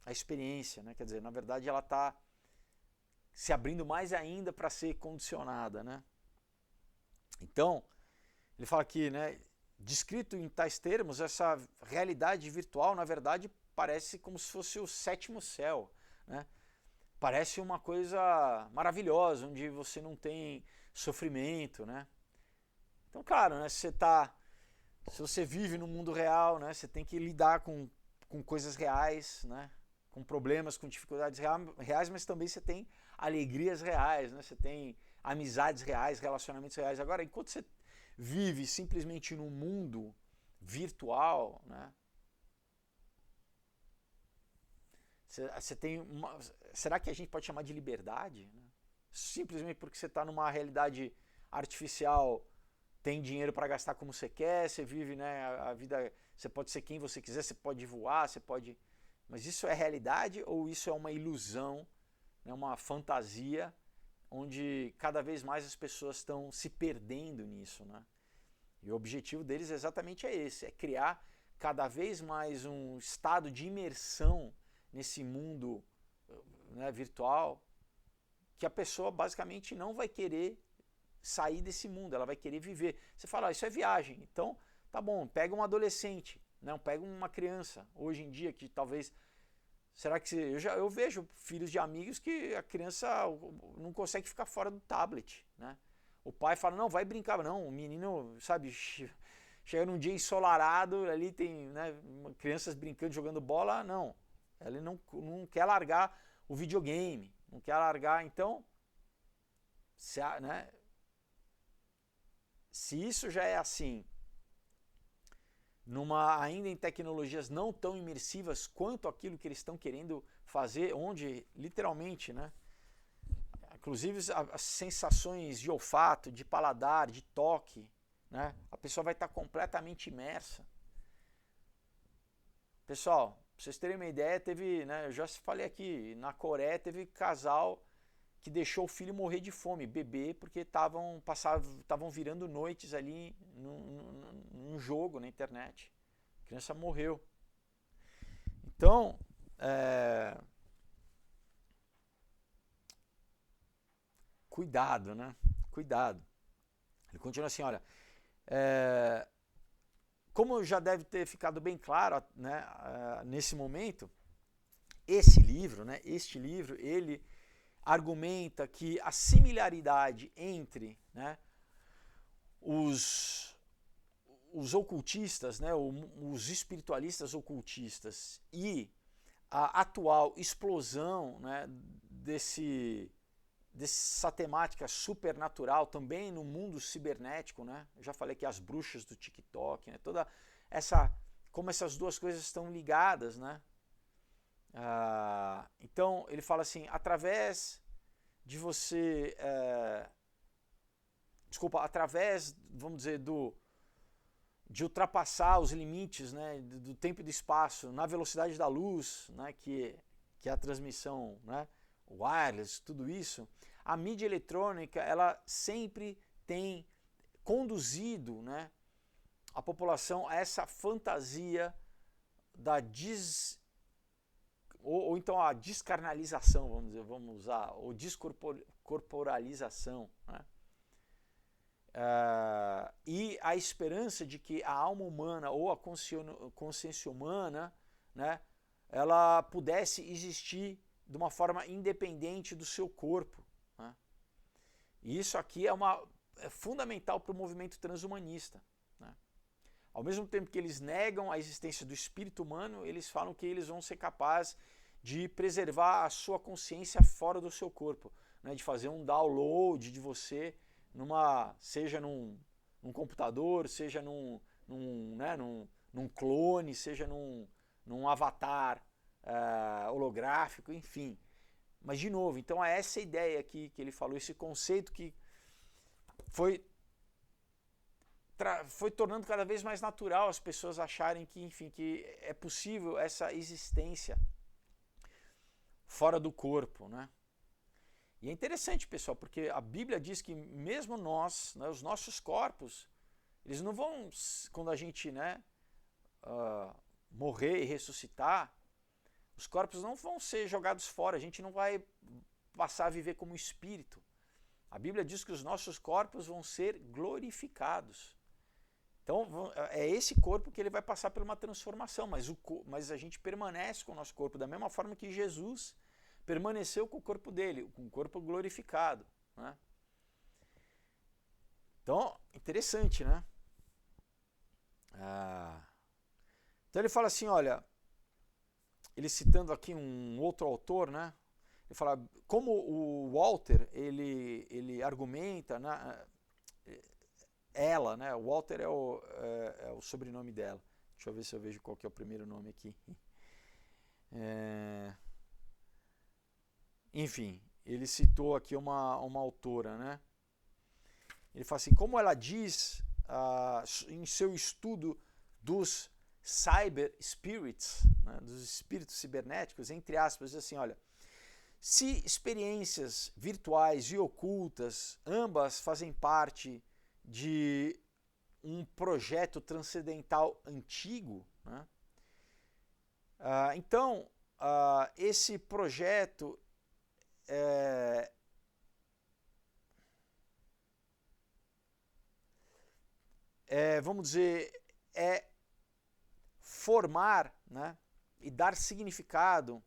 a experiência, né? Quer dizer, na verdade ela está se abrindo mais ainda para ser condicionada, né? Então, ele fala aqui, né, descrito em tais termos, essa realidade virtual, na verdade, parece como se fosse o sétimo céu, né? Parece uma coisa maravilhosa, onde você não tem sofrimento, né? Então, claro, né, se você vive no mundo real, né, você tem que lidar com coisas reais, né, com problemas, com dificuldades reais, mas também você tem alegrias reais, né, você tem amizades reais, relacionamentos reais. Agora, enquanto você vive simplesmente num mundo virtual, né, você tem uma, será que a gente pode chamar de liberdade? Né? Simplesmente porque você está numa realidade artificial, tem dinheiro para gastar como você quer, você vive, né, a vida, você pode ser quem você quiser, você pode voar, você pode... Mas isso é realidade ou isso é uma ilusão, né, uma fantasia, onde cada vez mais as pessoas estão se perdendo nisso, né? E o objetivo deles exatamente é esse, é criar cada vez mais um estado de imersão nesse mundo, né, virtual, que a pessoa basicamente não vai querer sair desse mundo, ela vai querer viver. Você fala, isso é viagem, então tá bom, pega um adolescente, não, pega uma criança, hoje em dia que talvez, será que eu vejo filhos de amigos que a criança não consegue ficar fora do tablet, né? O pai fala, não, vai brincar, não, o menino, sabe, chega num dia ensolarado, ali tem, né, crianças brincando, jogando bola, não, ele não quer largar o videogame, não quer largar, então, né, se isso já é assim, ainda em tecnologias não tão imersivas quanto aquilo que eles estão querendo fazer, onde literalmente, né, inclusive as sensações de olfato, de paladar, de toque, né, a pessoa vai estar completamente imersa. Pessoal, pra vocês terem uma ideia, teve, né, eu já falei aqui, na Coreia teve casal que deixou o filho morrer de fome, bebê, porque estavam virando noites ali num jogo na internet. A criança morreu. Então, cuidado, né? Cuidado. Ele continua assim, olha, como já deve ter ficado bem claro, né, nesse momento, este livro, ele argumenta que a similaridade entre, né, os ocultistas, né, os espiritualistas ocultistas e a atual explosão, né, dessa temática supernatural também no mundo cibernético, né? Eu já falei que as bruxas do TikTok, né? Toda essa, como essas duas coisas estão ligadas, né? Então ele fala assim, através de você, através, vamos dizer, de ultrapassar os limites, né, do tempo e do espaço na velocidade da luz, né, que é a transmissão, né, wireless, tudo isso, a mídia eletrônica ela sempre tem conduzido, né, a população a essa fantasia da ou então a descarnalização, vamos usar, ou descorporalização, né? E a esperança de que a alma humana ou a consciência humana, né, ela pudesse existir de uma forma independente do seu corpo, né? E isso aqui é fundamental para o movimento transhumanista, né? Ao mesmo tempo que eles negam a existência do espírito humano, eles falam que eles vão ser capazes de preservar a sua consciência fora do seu corpo, né? De fazer um download de você, seja num computador, seja num clone, seja num avatar holográfico, enfim. Mas, de novo, então é essa ideia aqui que ele falou, esse conceito que foi tornando cada vez mais natural as pessoas acharem que, enfim, que é possível essa existência fora do corpo, né? E é interessante, pessoal, porque a Bíblia diz que mesmo nós, né, os nossos corpos, eles não vão, quando a gente, né, morrer e ressuscitar, os corpos não vão ser jogados fora, a gente não vai passar a viver como espírito. A Bíblia diz que os nossos corpos vão ser glorificados. Então, é esse corpo que ele vai passar por uma transformação, mas a gente permanece com o nosso corpo da mesma forma que Jesus permaneceu com o corpo dele, com o corpo glorificado, né? Então, interessante, né? Então ele fala assim, olha, ele citando aqui um outro autor, né? Ele fala, como o Walter, ele argumenta, né? Ela, né? O Walter é o sobrenome dela. Deixa eu ver se eu vejo qual que é o primeiro nome aqui. Enfim, ele citou aqui uma autora, né? Ele fala assim, como ela diz em seu estudo dos cyber spirits, né, dos espíritos cibernéticos, entre aspas, diz assim, olha, se experiências virtuais e ocultas, ambas fazem parte de um projeto transcendental antigo, né? Então, esse projeto vamos dizer, é formar, né, e dar significado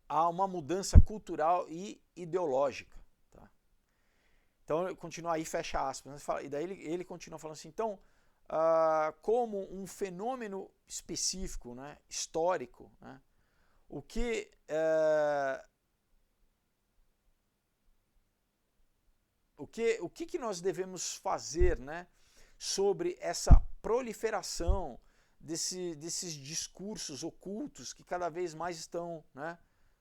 a uma mudança cultural e ideológica. Tá? Então, continua aí, fecha aspas. Né, e daí ele continua falando assim, então, como um fenômeno específico, né, histórico, né, o que nós devemos fazer, né, sobre essa proliferação desses discursos ocultos que cada vez mais estão, né,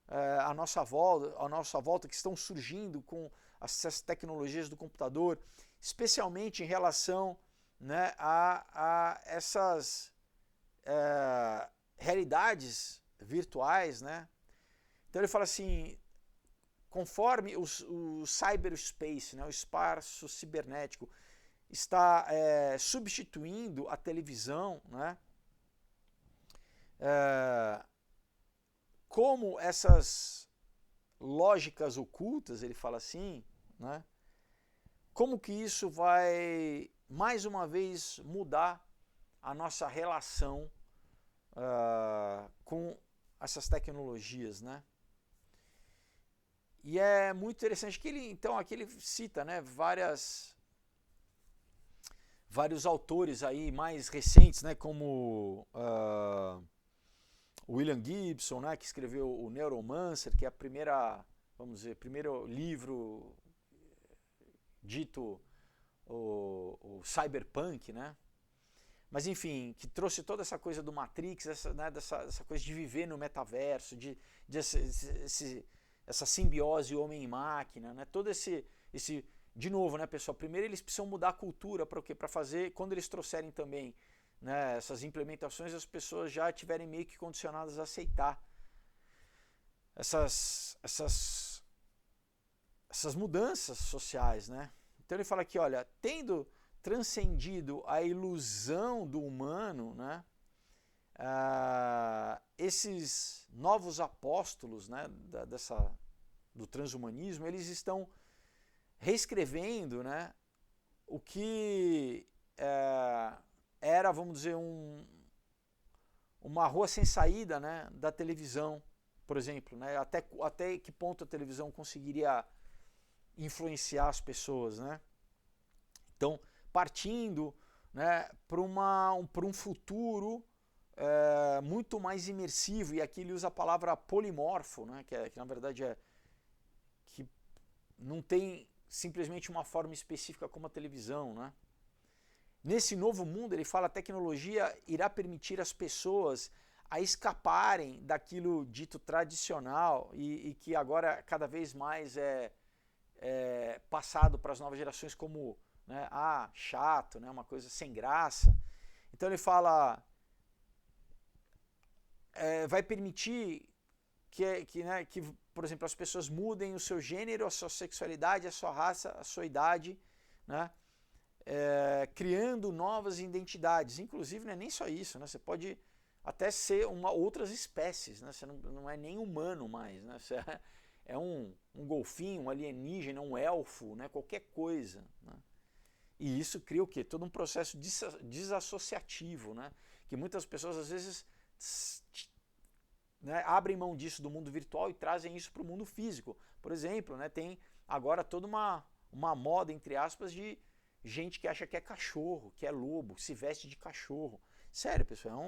à nossa volta, que estão surgindo com essas tecnologias do computador, especialmente em relação, né, a essas realidades virtuais, né? Então ele fala assim, conforme o cyberspace, né, o espaço cibernético, está substituindo a televisão, né, como essas lógicas ocultas, ele fala assim, né, como que isso vai, mais uma vez, mudar a nossa relação com essas tecnologias, né? E é muito interessante que ele, então, aqui ele cita, né, vários autores aí mais recentes, né, como William Gibson, né, que escreveu o Neuromancer, que é a primeira, vamos dizer, primeiro livro dito o cyberpunk, né? Mas enfim, que trouxe toda essa coisa do Matrix, dessa coisa de viver no metaverso, de essa simbiose homem e máquina, né? Todo esse de novo, né, pessoal? Primeiro eles precisam mudar a cultura para o quê? Para fazer, quando eles trouxerem também, né, essas implementações, as pessoas já estiverem meio que condicionadas a aceitar essas mudanças sociais, né? Então ele fala aqui, olha, tendo transcendido a ilusão do humano, né, esses novos apóstolos, né, do transhumanismo, eles estão reescrevendo, né, o que era, vamos dizer, uma rua sem saída, né, da televisão, por exemplo, né, até que ponto a televisão conseguiria influenciar as pessoas, né? Então, partindo, né, para um futuro muito mais imersivo, e aqui ele usa a palavra polimorfo, né, que na verdade que não tem simplesmente uma forma específica como a televisão, né? Nesse novo mundo, ele fala, a tecnologia irá permitir às pessoas a escaparem daquilo dito tradicional e que agora cada vez mais é passado para as novas gerações como, né, chato, né, uma coisa sem graça. Então ele fala, vai permitir que, por exemplo, as pessoas mudem o seu gênero, a sua sexualidade, a sua raça, a sua idade, né, criando novas identidades. Inclusive, não é nem só isso, né, você pode até ser outras espécies, né, você não é nem humano mais, né, você é um golfinho, um alienígena, um elfo, né, qualquer coisa, né? E isso cria o quê? Todo um processo desassociativo, né? Que muitas pessoas às vezes, né, abrem mão disso do mundo virtual e trazem isso para o mundo físico. Por exemplo, né, tem agora toda uma moda, entre aspas, de gente que acha que é cachorro, que é lobo, se veste de cachorro. Sério, pessoal,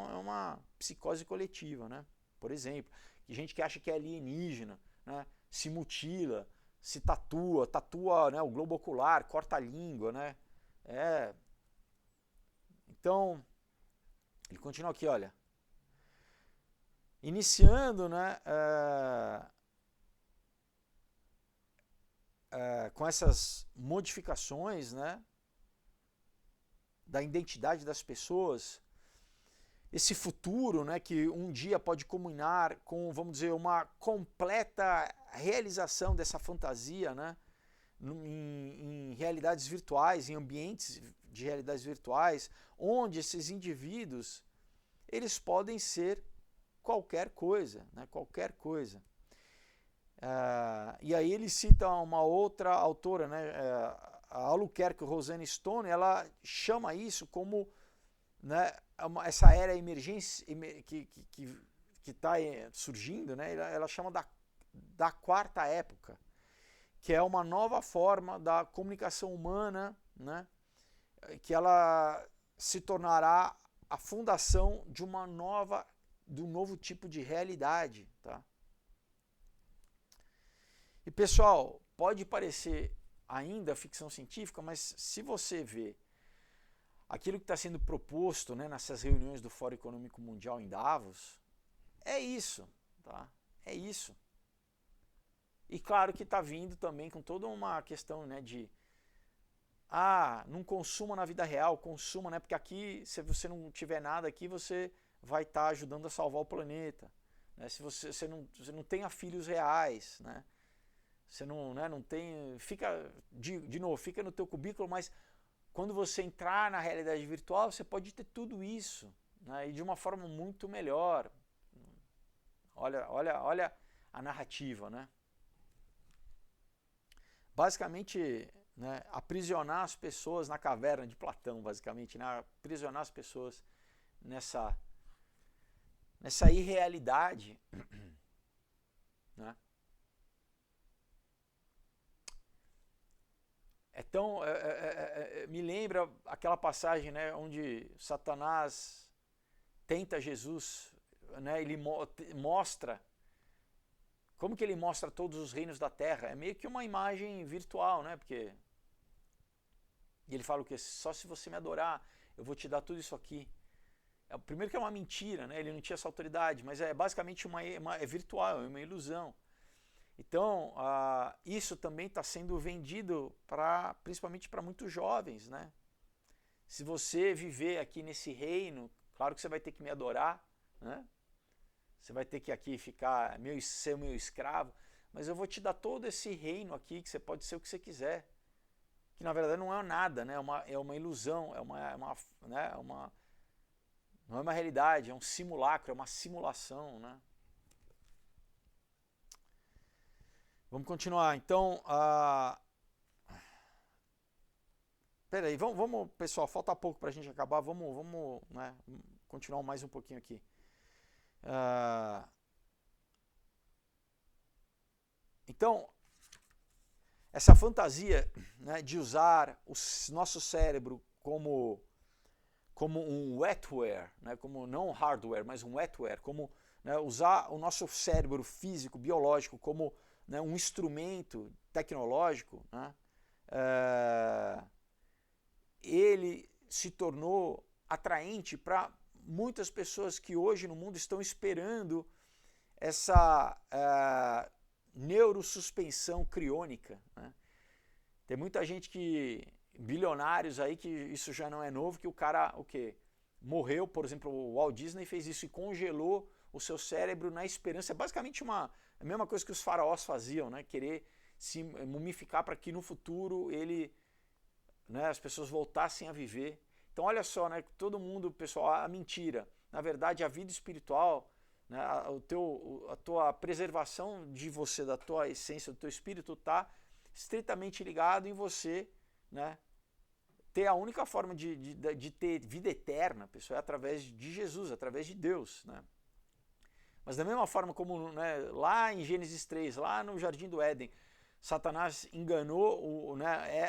é uma psicose coletiva, né? Por exemplo, gente que acha que é alienígena, né, se mutila, se tatua, né, o globo ocular, corta a língua, né? Então, ele continua aqui, olha. Iniciando, né, com essas modificações, né, da identidade das pessoas, esse futuro, né, que um dia pode culminar com, vamos dizer, uma completa realização dessa fantasia, né, em realidades virtuais, em ambientes de realidades virtuais, onde esses indivíduos, eles podem ser qualquer coisa, né, qualquer coisa. E aí ele cita uma outra autora, né, a Albuquerque Rosanne Stone, ela chama isso como, né, essa era emergência que está surgindo, né, ela chama da quarta época, que é uma nova forma da comunicação humana, né, que ela se tornará a fundação de um novo tipo de realidade, tá? E pessoal, pode parecer ainda ficção científica, mas se você vê aquilo que está sendo proposto, né, nessas reuniões do Fórum Econômico Mundial em Davos, é isso, tá? É isso. E claro que está vindo também com toda uma questão, né, de não consuma na vida real, consuma, né, porque aqui, se você não tiver nada aqui, você vai estar ajudando a salvar o planeta, né, se você não tenha filhos reais, né, Você não tem... De novo, fica no teu cubículo, mas quando você entrar na realidade virtual, você pode ter tudo isso, né, e de uma forma muito melhor. Olha a narrativa, né? Basicamente, né, aprisionar as pessoas na caverna de Platão, basicamente, né? Aprisionar as pessoas nessa irrealidade, né? Então, me lembra aquela passagem, né, onde Satanás tenta Jesus, né, ele mostra, como que ele mostra todos os reinos da terra? É meio que uma imagem virtual, né, porque e ele fala o quê? Só se você me adorar, eu vou te dar tudo isso aqui. Primeiro que é uma mentira, né, ele não tinha essa autoridade, mas é basicamente é virtual, é uma ilusão. Então, isso também está sendo vendido principalmente para muitos jovens, né? Se você viver aqui nesse reino, claro que você vai ter que me adorar, né? Você vai ter que aqui ficar, ser meu escravo, mas eu vou te dar todo esse reino aqui, que você pode ser o que você quiser. Que na verdade não é nada, né? É uma ilusão, né? Não é uma realidade, é um simulacro, é uma simulação, né? Vamos continuar. Então, peraí, vamos, pessoal, falta pouco para a gente acabar. Vamos, né, continuar mais um pouquinho aqui. Então, essa fantasia, né, de usar o nosso cérebro como um wetware, né, como não hardware, mas um wetware, como, né, usar o nosso cérebro físico, biológico, como, né, um instrumento tecnológico, né, ele se tornou atraente para muitas pessoas que hoje no mundo estão esperando essa neurosuspensão criônica, né? Tem muita gente bilionários aí, que isso já não é novo, que o cara, morreu, por exemplo, o Walt Disney fez isso e congelou o seu cérebro na esperança. É basicamente a mesma coisa que os faraós faziam, né? Querer se mumificar para que no futuro né, as pessoas voltassem a viver. Então olha só, né, todo mundo, pessoal, a mentira. Na verdade, a vida espiritual, né, a tua preservação de você, da tua essência, do teu espírito, está estritamente ligado em você, né, ter a única forma de ter vida eterna, pessoal, é através de Jesus, através de Deus, né? Mas da mesma forma como, né, lá em Gênesis 3, lá no Jardim do Éden, Satanás enganou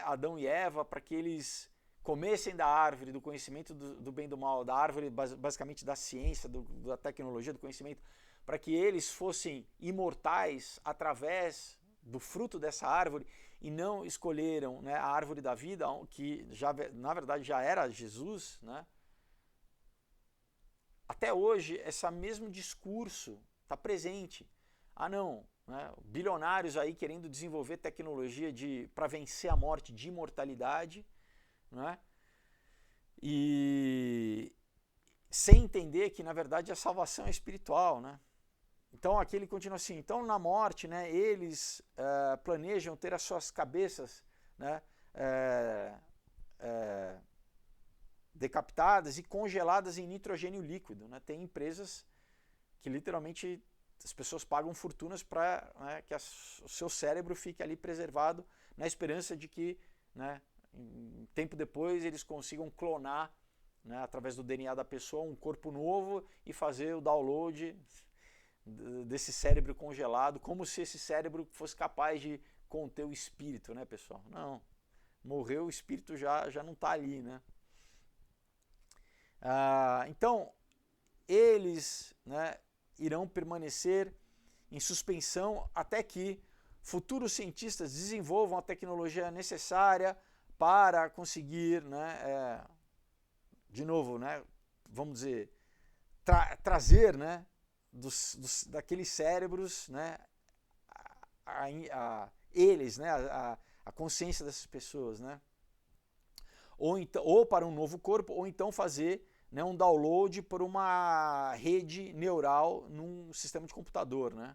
Adão e Eva para que eles comessem da árvore do conhecimento do bem e do mal, da árvore basicamente da ciência, da tecnologia, do conhecimento, para que eles fossem imortais através do fruto dessa árvore, e não escolheram, né, a árvore da vida, que na verdade já era Jesus, né? Até hoje, esse mesmo discurso está presente. Ah, não, né? Bilionários aí querendo desenvolver tecnologia para vencer a morte, de imortalidade, né? E sem entender que, na verdade, a salvação é espiritual, né? Então aqui ele continua assim: então na morte, né, eles planejam ter as suas cabeças, né, decapitadas e congeladas em nitrogênio líquido, né? Tem empresas que literalmente as pessoas pagam fortunas para, né, que o seu cérebro fique ali preservado, na esperança de que, né, tempo depois eles consigam clonar, né, através do DNA da pessoa, um corpo novo e fazer o download desse cérebro congelado, como se esse cérebro fosse capaz de conter o espírito, né, pessoal? Não, morreu, o espírito já não está ali, né? Então, eles, né, irão permanecer em suspensão até que futuros cientistas desenvolvam a tecnologia necessária para conseguir, né, de novo, né, vamos dizer, trazer, né, daqueles cérebros, né, eles, né, a consciência dessas pessoas, né, ou para um novo corpo, ou então fazer, né, um download por uma rede neural num sistema de computador, né.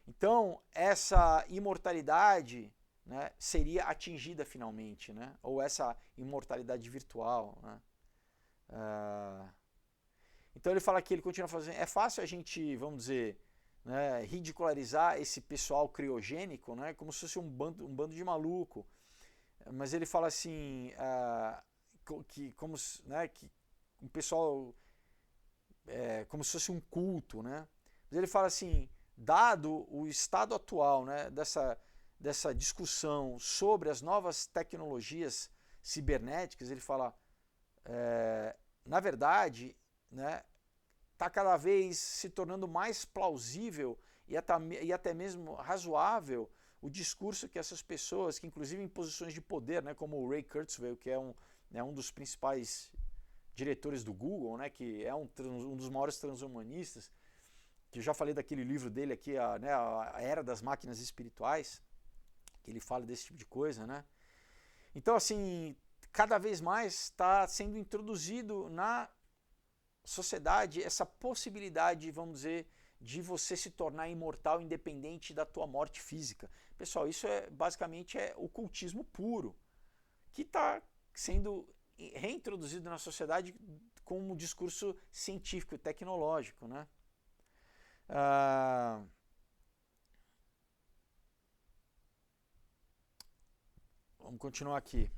Então, essa imortalidade, né, seria atingida finalmente, né? Ou essa imortalidade virtual, né? Então ele fala que ele continua fazendo. É fácil a gente, vamos dizer, né, ridicularizar esse pessoal criogênico, né, como se fosse um bando de maluco. Mas ele fala assim, que como, né, que um pessoal como se fosse um culto, né? Mas ele fala assim, dado o estado atual, né, dessa discussão sobre as novas tecnologias cibernéticas, ele fala, na verdade, né, está cada vez se tornando mais plausível e até mesmo razoável o discurso que essas pessoas, que inclusive em posições de poder, né, como o Ray Kurzweil, que é um dos principais diretores do Google, né, que é um dos maiores transhumanistas, que eu já falei daquele livro dele aqui, né, a Era das Máquinas Espirituais, que ele fala desse tipo de coisa, né? Então, assim, cada vez mais está sendo introduzido na sociedade essa possibilidade, vamos dizer, de você se tornar imortal independente da tua morte física. Pessoal, isso basicamente é ocultismo puro, que está sendo reintroduzido na sociedade com um discurso científico e tecnológico, né? Vamos continuar aqui.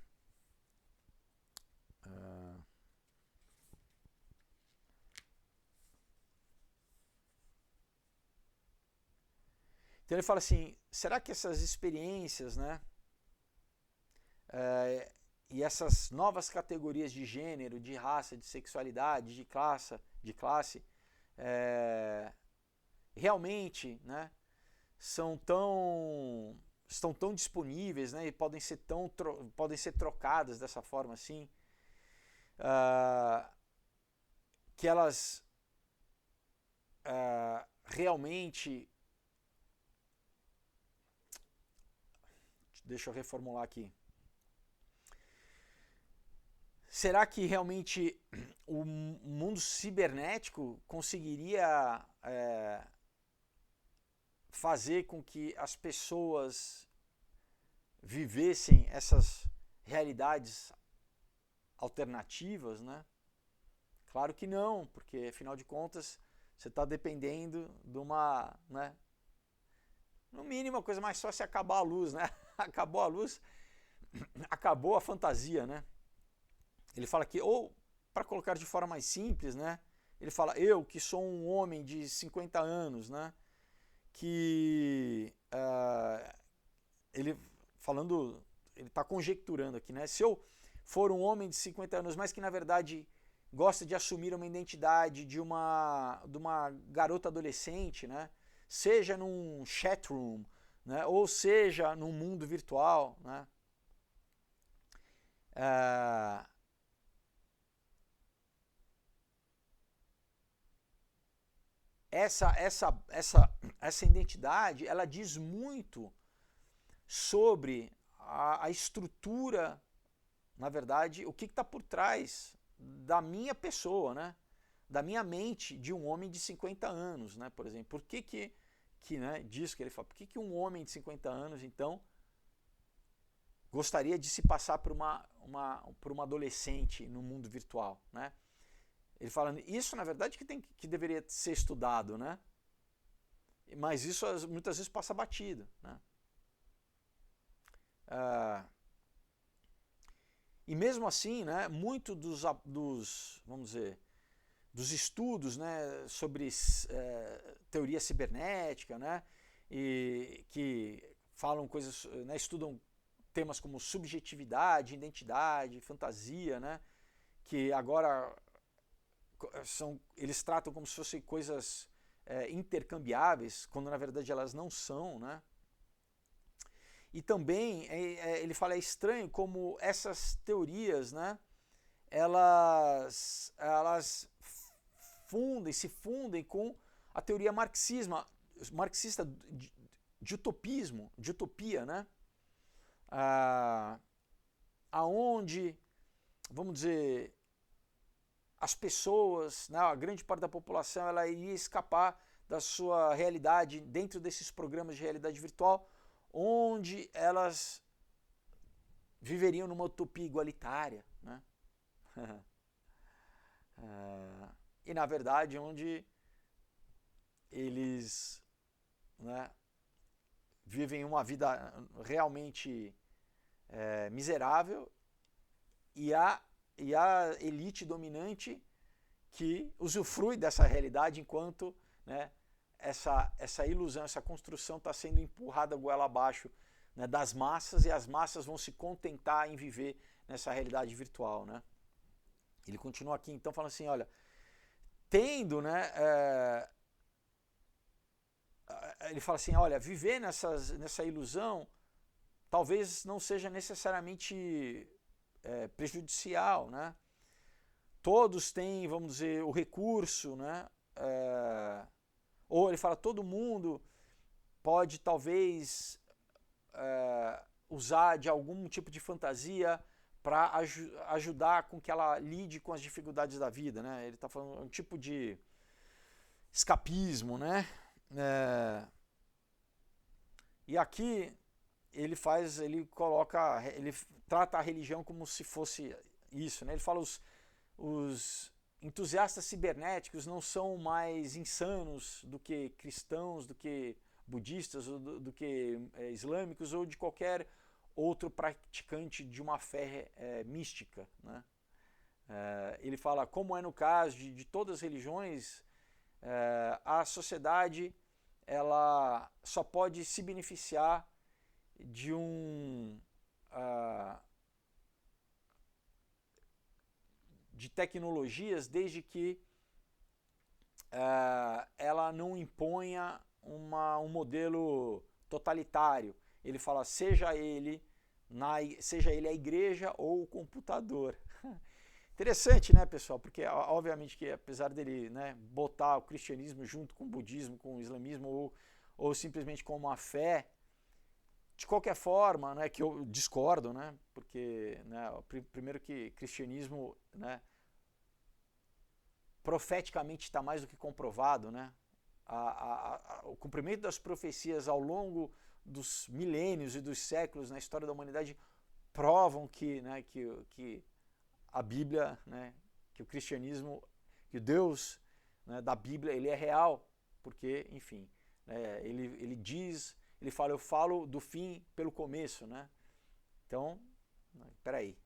Então ele fala assim, será que essas experiências, né, e essas novas categorias de gênero, de raça, de sexualidade, de classe realmente, né, estão tão disponíveis, né, e podem ser trocadas dessa forma assim, que elas realmente, deixa eu reformular aqui, será que realmente o mundo cibernético conseguiria fazer com que as pessoas vivessem essas realidades alternativas, né? Claro que não, porque afinal de contas você está dependendo de uma, né? No mínimo a coisa mais fácil é acabar a luz, né? Acabou a luz, acabou a fantasia, né? Ele fala que, ou para colocar de forma mais simples, né? Ele fala, eu que sou um homem de 50 anos, né? Que ele falando, ele está conjecturando aqui, né? Se eu for um homem de 50 anos, mas que na verdade gosta de assumir uma identidade de uma garota adolescente, né? Seja num chat room, né? Ou seja num mundo virtual, né? Essa identidade, ela diz muito sobre a estrutura, na verdade, o que está por trás da minha pessoa, né? Da minha mente de um homem de 50 anos, né? Por exemplo, por que né, disso que ele fala, por que um homem de 50 anos, então, gostaria de se passar por uma adolescente no mundo virtual, né? Ele fala, isso na verdade que deveria ser estudado, né? Mas isso muitas vezes passa batido, né? E mesmo assim, né, muito vamos dizer, dos estudos, né, sobre teoria cibernética, né, e que falam coisas, né, estudam temas como subjetividade, identidade, fantasia, né, que agora eles tratam como se fossem coisas intercambiáveis, quando na verdade elas não são, né? E também ele fala, é estranho como essas teorias, né, elas se fundem com a teoria marxista de utopismo, de utopia, né? Aonde, vamos dizer, as pessoas, né, a grande parte da população, ela iria escapar da sua realidade dentro desses programas de realidade virtual, onde elas viveriam numa utopia igualitária, né? E na verdade onde eles, né, vivem uma vida realmente miserável e a elite dominante que usufrui dessa realidade enquanto, né, essa ilusão, essa construção está sendo empurrada goela abaixo, né, das massas, e as massas vão se contentar em viver nessa realidade virtual, né? Ele continua aqui então falando assim, olha, tendo, né, ele fala assim, olha, viver nessa ilusão talvez não seja necessariamente prejudicial, né? Todos têm, vamos dizer, o recurso, né? Ou ele fala, todo mundo pode talvez usar de algum tipo de fantasia para ajudar com que ela lide com as dificuldades da vida, né? Ele está falando um tipo de escapismo, né? E aqui ele trata a religião como se fosse isso, né? Ele fala os entusiastas cibernéticos não são mais insanos do que cristãos, do que budistas, ou do que islâmicos, ou de qualquer outro praticante de uma fé mística, né? Ele fala, como é no caso de todas as religiões, a sociedade ela só pode se beneficiar de de tecnologias desde que ela não imponha um modelo totalitário. Ele fala, seja ele a igreja ou o computador. Interessante, né, pessoal? Porque obviamente que apesar dele, né, botar o cristianismo junto com o budismo, com o islamismo ou simplesmente com uma fé, de qualquer forma, né, que eu discordo, né, porque, né, primeiro que cristianismo, né, profeticamente está mais do que comprovado, né? O cumprimento das profecias ao longo dos milênios e dos séculos na história da humanidade provam que, né, que a Bíblia, né, que o cristianismo, que o Deus, né, da Bíblia, ele é real, porque, enfim, né, ele diz, ele fala, eu falo do fim pelo começo, né? Então, peraí,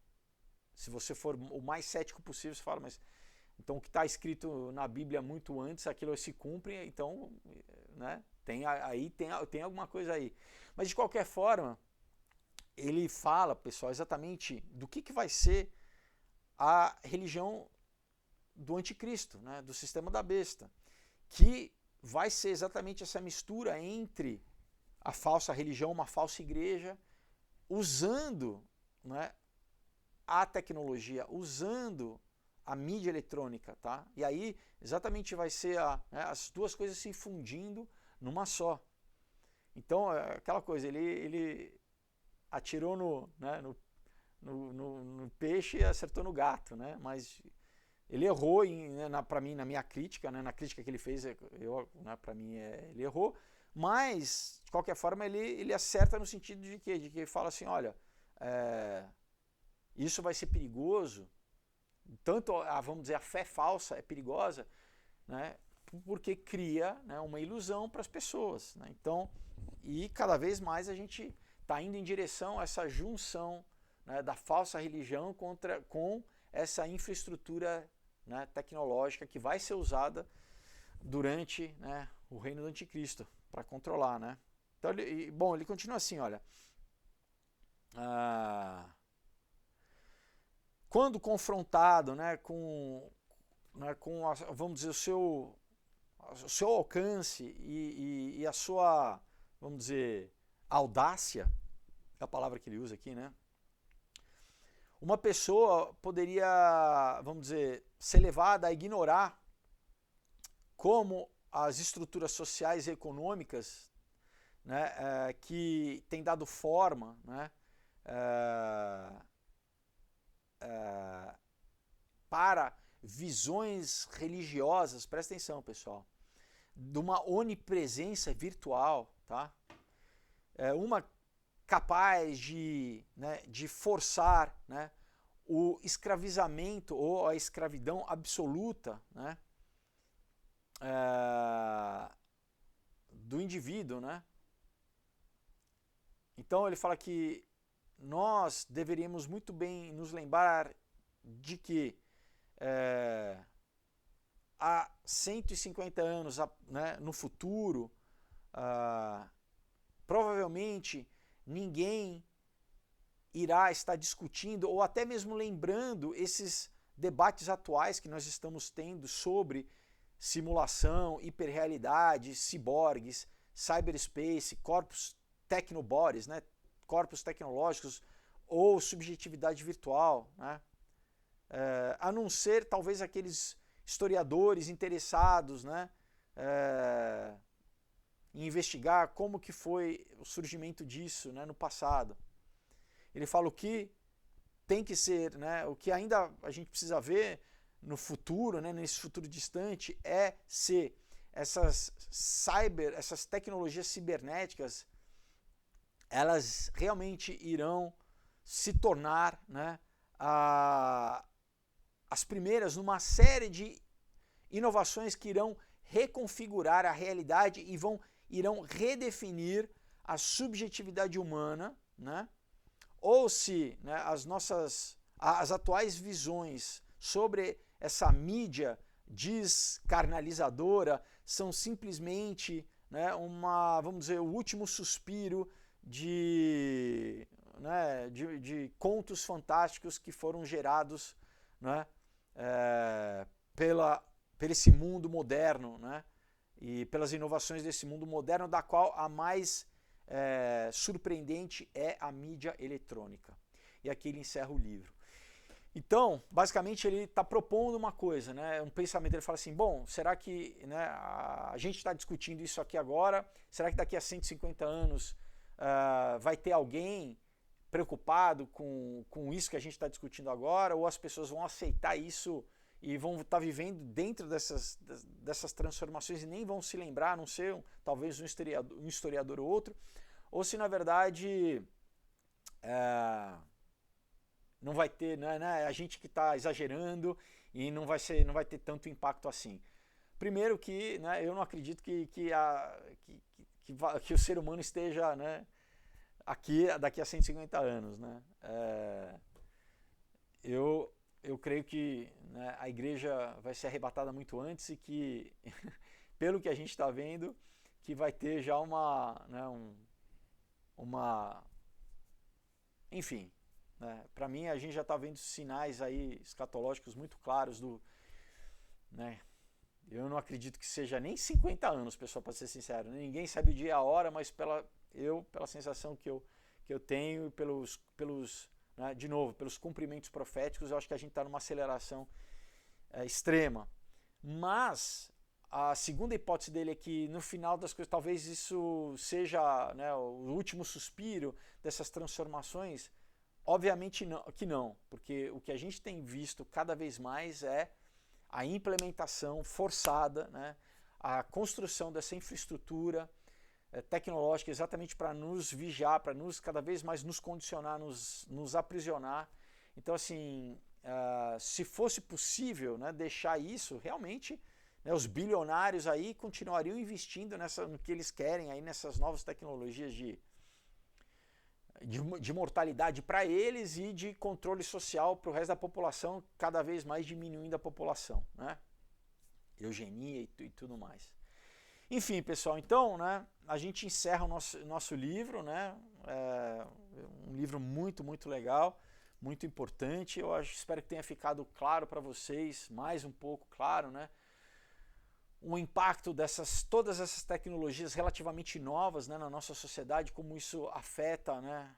se você for o mais cético possível, você fala, mas então o que está escrito na Bíblia muito antes, aquilo se cumpre, então, né, tem alguma coisa aí. Mas de qualquer forma, ele fala, pessoal, exatamente do que vai ser a religião do anticristo, né, do sistema da besta, que vai ser exatamente essa mistura entre a falsa religião, uma falsa igreja, usando, né, a tecnologia, usando a mídia eletrônica, tá? E aí exatamente vai ser né, as duas coisas se fundindo numa só. Então, aquela coisa, ele atirou né, no peixe e acertou no gato, né? Mas ele errou, né, para mim, na minha crítica, né, na crítica que ele fez, né, para mim ele errou, mas de qualquer forma ele acerta no sentido de quê? De que ele fala assim, olha, isso vai ser perigoso, tanto vamos dizer, a fé falsa é perigosa, né, porque cria, né, uma ilusão para as pessoas, né? Então, e cada vez mais a gente está indo em direção a essa junção, né, da falsa religião com essa infraestrutura, né, tecnológica que vai ser usada durante, né, o reino do anticristo para controlar, né? Então, ele continua assim, olha, quando confrontado, né, com vamos dizer, o seu alcance e a sua, vamos dizer, audácia, é a palavra que ele usa aqui, né? Uma pessoa poderia, vamos dizer, ser levada a ignorar como as estruturas sociais e econômicas, né, que têm dado forma, né, para visões religiosas, presta atenção, pessoal, de uma onipresença virtual, tá? Uma capaz de, né, de forçar, né, o escravizamento ou a escravidão absoluta, né, do indivíduo, né? Então ele fala que nós deveríamos muito bem nos lembrar de que há 150 anos, né, no futuro, provavelmente ninguém irá estar discutindo ou até mesmo lembrando esses debates atuais que nós estamos tendo sobre simulação, hiperrealidade, ciborgues, cyberspace, corpos technobodies, né, corpos tecnológicos ou subjetividade virtual, né, a não ser talvez aqueles historiadores interessados, né, em investigar como que foi o surgimento disso, né, no passado. Ele fala o que tem que ser, né, o que ainda a gente precisa ver no futuro, né, nesse futuro distante, é se essas tecnologias cibernéticas, elas realmente irão se tornar, né, as primeiras numa série de inovações que irão reconfigurar a realidade e irão redefinir a subjetividade humana, né? Ou se, né, as atuais visões sobre essa mídia descarnalizadora são simplesmente, né, vamos dizer, o último suspiro de contos fantásticos que foram gerados, né, por esse mundo moderno, né, e pelas inovações desse mundo moderno, da qual a mais surpreendente é a mídia eletrônica. E aqui ele encerra o livro. Então, basicamente, ele está propondo uma coisa, né? Um pensamento. Ele fala assim, bom, será que, né, a gente está discutindo isso aqui agora, será que daqui a 150 anos vai ter alguém preocupado com isso que a gente está discutindo agora, ou as pessoas vão aceitar isso e vão estar vivendo dentro dessas transformações e nem vão se lembrar, a não ser talvez um historiador ou outro, ou se na verdade não vai ter, né, a gente que está exagerando e não vai ter tanto impacto assim. Primeiro que, né, eu não acredito que o ser humano esteja, né, aqui daqui a 150 anos, né? Eu creio que, né, a igreja vai ser arrebatada muito antes e que, pelo que a gente está vendo, que vai ter já enfim, né, para mim a gente já está vendo sinais aí escatológicos muito claros né, eu não acredito que seja nem 50 anos, pessoal, para ser sincero, ninguém sabe o dia e a hora, mas pela sensação que eu tenho, né, de novo, pelos cumprimentos proféticos, eu acho que a gente está numa aceleração extrema. Mas a segunda hipótese dele é que no final das coisas, talvez isso seja, né, o último suspiro dessas transformações. Obviamente que não, porque o que a gente tem visto cada vez mais é a implementação forçada, né, a construção dessa infraestrutura tecnológica exatamente para nos vigiar, para cada vez mais nos condicionar, nos aprisionar. Então, assim, se fosse possível, né, deixar isso, realmente, né, os bilionários aí continuariam investindo no que eles querem, aí, nessas novas tecnologias de mortalidade para eles e de controle social para o resto da população, cada vez mais diminuindo a população, né? Eugenia e tudo mais. Enfim, pessoal, então, né, a gente encerra o nosso livro, né, um livro muito, muito legal, muito importante. Eu espero que tenha ficado claro para vocês, mais um pouco claro, né, o impacto todas essas tecnologias relativamente novas, né, na nossa sociedade, como isso afeta, né,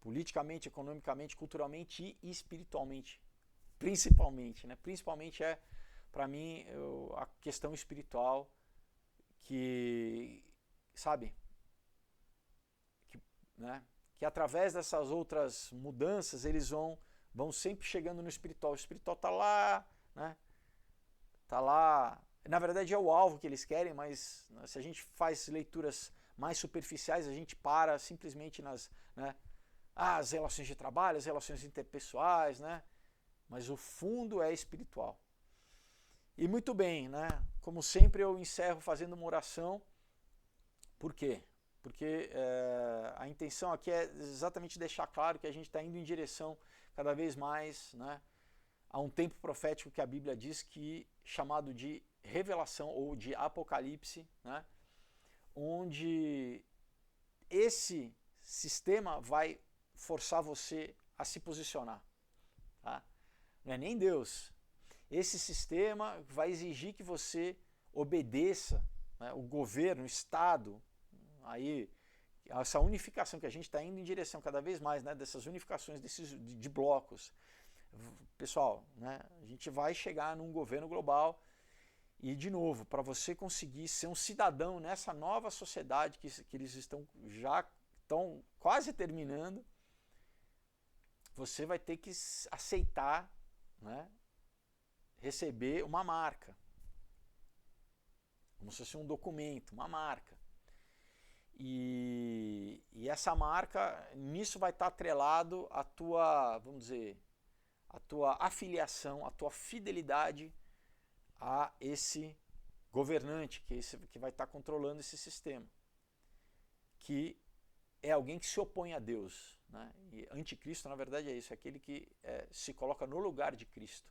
politicamente, economicamente, culturalmente e espiritualmente, principalmente, né, principalmente para mim, a questão espiritual, que, sabe, né, que através dessas outras mudanças eles vão sempre chegando no espiritual. O espiritual está lá, né, tá lá Na verdade é o alvo que eles querem, mas se a gente faz leituras mais superficiais, a gente para simplesmente nas, né, as relações de trabalho, as relações interpessoais, né? Mas o fundo é espiritual. E muito bem, né? Como sempre eu encerro fazendo uma oração. Por quê? Porque a intenção aqui é exatamente deixar claro que a gente está indo em direção cada vez mais, né, a um tempo profético que a Bíblia diz que chamado de revelação ou de apocalipse, né, onde esse sistema vai forçar você a se posicionar. Tá? Não é nem Deus. Esse sistema vai exigir que você obedeça, né, o governo, o Estado, aí essa unificação que a gente está indo em direção cada vez mais, né, dessas unificações de blocos. Pessoal, né, a gente vai chegar num governo global e, de novo, para você conseguir ser um cidadão nessa nova sociedade que eles estão quase terminando, você vai ter que aceitar, né, receber uma marca, como se fosse um documento, uma marca. E essa marca, nisso vai estar atrelado a tua, vamos dizer, a tua afiliação, a tua fidelidade a esse governante, que vai estar controlando esse sistema, que é alguém que se opõe a Deus. Né? E anticristo, na verdade, é isso, é aquele que se coloca no lugar de Cristo.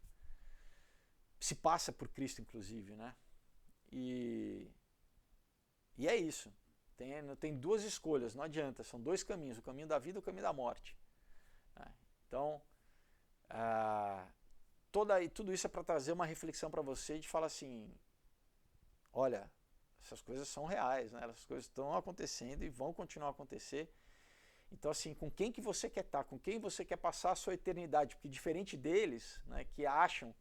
Se passa por Cristo, inclusive. Né? E é isso. Tem duas escolhas, não adianta, são dois caminhos, o caminho da vida e o caminho da morte. Então, tudo isso é para trazer uma reflexão para você de falar assim, olha, essas coisas são reais, né? Essas coisas estão acontecendo e vão continuar a acontecer. Então, assim, com quem que você quer estar, com quem você quer passar a sua eternidade, porque diferente deles, né, que acham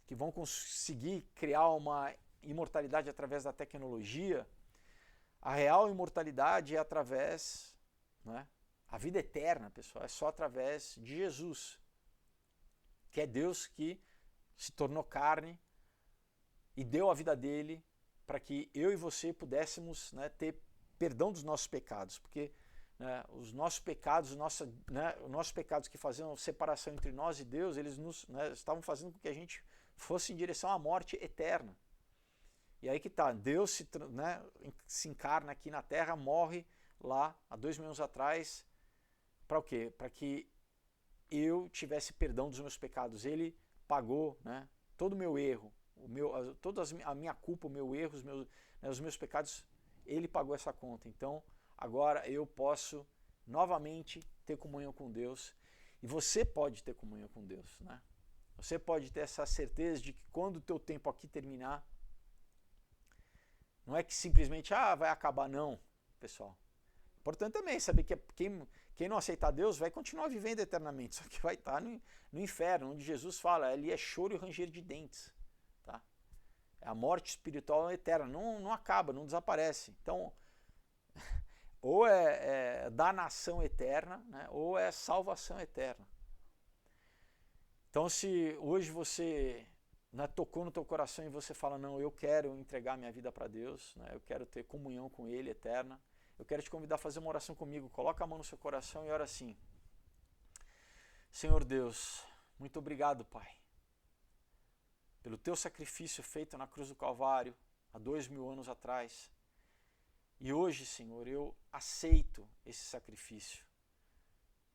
que vão conseguir criar uma imortalidade através da tecnologia, a real imortalidade é através, né, a vida eterna, pessoal, é só através de Jesus, que é Deus que se tornou carne e deu a vida dele para que eu e você pudéssemos, né, ter perdão dos nossos pecados, porque, né, os nossos pecados, os nossos pecados que faziam separação entre nós e Deus, eles estavam fazendo com que a gente fosse em direção à morte eterna. E aí que tá, Deus se encarna aqui na Terra, morre lá há 2000 anos atrás, para o quê? Para que eu tivesse perdão dos meus pecados. Ele pagou, né, todo o meu erro, toda a minha culpa, o meu erro, os meus pecados, ele pagou essa conta. Então, agora eu posso novamente ter comunhão com Deus. E você pode ter comunhão com Deus. Né? Você pode ter essa certeza de que quando o teu tempo aqui terminar, não é que simplesmente vai acabar, não, pessoal. Importante também saber que quem não aceitar Deus vai continuar vivendo eternamente, só que vai estar no inferno, onde Jesus fala, ali é choro e ranger de dentes. Tá? A morte espiritual é eterna, não acaba, não desaparece. Então, ou é danação eterna, né, ou é salvação eterna. Então, se hoje você, né, tocou no teu coração e você fala, não, eu quero entregar minha vida para Deus, né, eu quero ter comunhão com Ele eterna, eu quero te convidar a fazer uma oração comigo. Coloca a mão no seu coração e ora assim. Senhor Deus, muito obrigado, Pai, pelo teu sacrifício feito na cruz do Calvário há 2000 anos atrás. E hoje, Senhor, eu aceito esse sacrifício.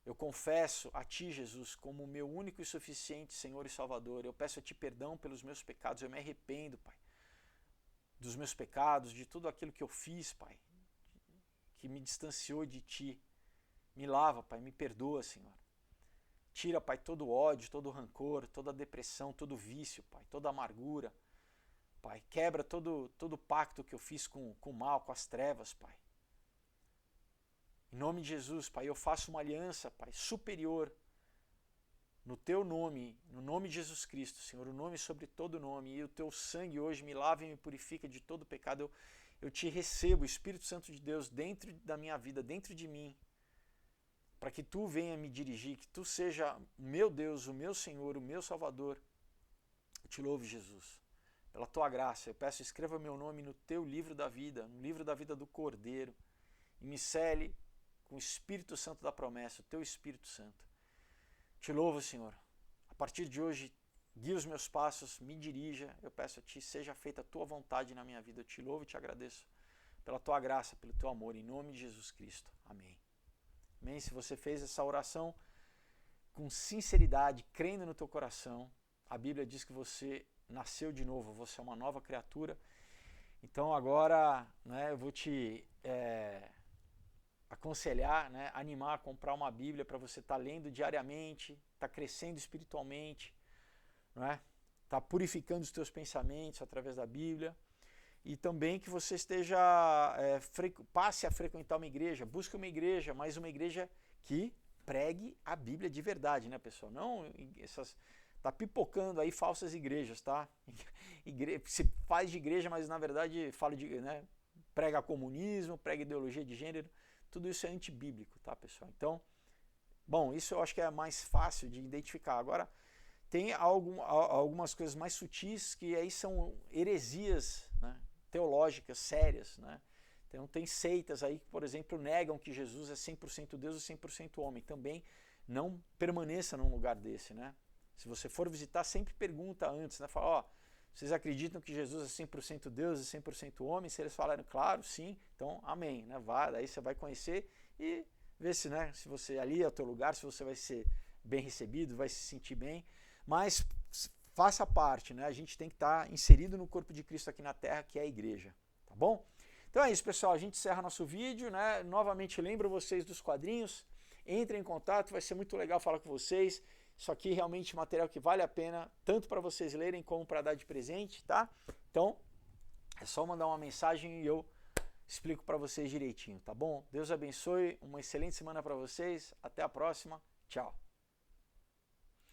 Eu confesso a Ti, Jesus, como o meu único e suficiente Senhor e Salvador. Eu peço a Ti perdão pelos meus pecados. Eu me arrependo, Pai, dos meus pecados, de tudo aquilo que eu fiz, Pai, que me distanciou de Ti. Me lava, Pai, me perdoa, Senhor. Tira, Pai, todo ódio, todo rancor, toda depressão, todo vício, Pai, toda amargura. Pai, quebra todo pacto que eu fiz com o mal, com as trevas, Pai. Em nome de Jesus, Pai, eu faço uma aliança, Pai, superior no Teu nome, no nome de Jesus Cristo, Senhor, o nome sobre todo nome, e o Teu sangue hoje me lava e me purifica de todo pecado. Eu Te recebo, Espírito Santo de Deus, dentro da minha vida, dentro de mim, para que Tu venha me dirigir, que Tu seja o meu Deus, o meu Senhor, o meu Salvador. Eu Te louvo, Jesus. pela tua graça. Eu peço, escreva meu nome no teu livro da vida, no livro da vida do Cordeiro, e me cele com o Espírito Santo da promessa, o teu Espírito Santo. Te louvo, Senhor. A partir de hoje, guia os meus passos, me dirija. Eu peço a ti, seja feita a tua vontade na minha vida. Eu te louvo e te agradeço pela tua graça, pelo teu amor, em nome de Jesus Cristo. Amém. Amém. Se você fez essa oração com sinceridade, crendo no teu coração, a Bíblia diz que você nasceu de novo, você é uma nova criatura. Então agora, né, eu vou te aconselhar, né, animar a comprar uma Bíblia para você estar lendo diariamente, estar crescendo espiritualmente, né, estar purificando os teus pensamentos através da Bíblia. E também que você esteja, passe a frequentar uma igreja, busque uma igreja, mas uma igreja que pregue a Bíblia de verdade, né, pessoal? Não essas... Tá pipocando aí falsas igrejas, tá? Se faz de igreja, mas na verdade fala de, né, prega comunismo, prega ideologia de gênero, tudo isso é antibíblico, tá, pessoal? Então, bom, isso eu acho que é mais fácil de identificar. Agora, tem algumas coisas mais sutis que aí são heresias, né, teológicas sérias, né? Então tem seitas aí que, por exemplo, negam que Jesus é 100% Deus e 100% homem. Também não permaneça num lugar desse, né? Se você for visitar, sempre pergunta antes, né? Fala, ó, vocês acreditam que Jesus é 100% Deus e 100% homem? Se eles falarem, claro, sim, então amém, né? Vai, daí você vai conhecer e ver se, né, se você ali é o teu lugar, se você vai ser bem recebido, vai se sentir bem, mas faça parte, né? A gente tem que estar inserido no corpo de Cristo aqui na Terra, que é a igreja, tá bom? Então é isso, pessoal, a gente encerra nosso vídeo, né? Novamente lembro vocês dos quadrinhos, entrem em contato, vai ser muito legal falar com vocês. Isso aqui realmente é material que vale a pena, tanto para vocês lerem como para dar de presente, tá? Então, é só mandar uma mensagem e eu explico para vocês direitinho, tá bom? Deus abençoe, uma excelente semana para vocês, até a próxima, tchau!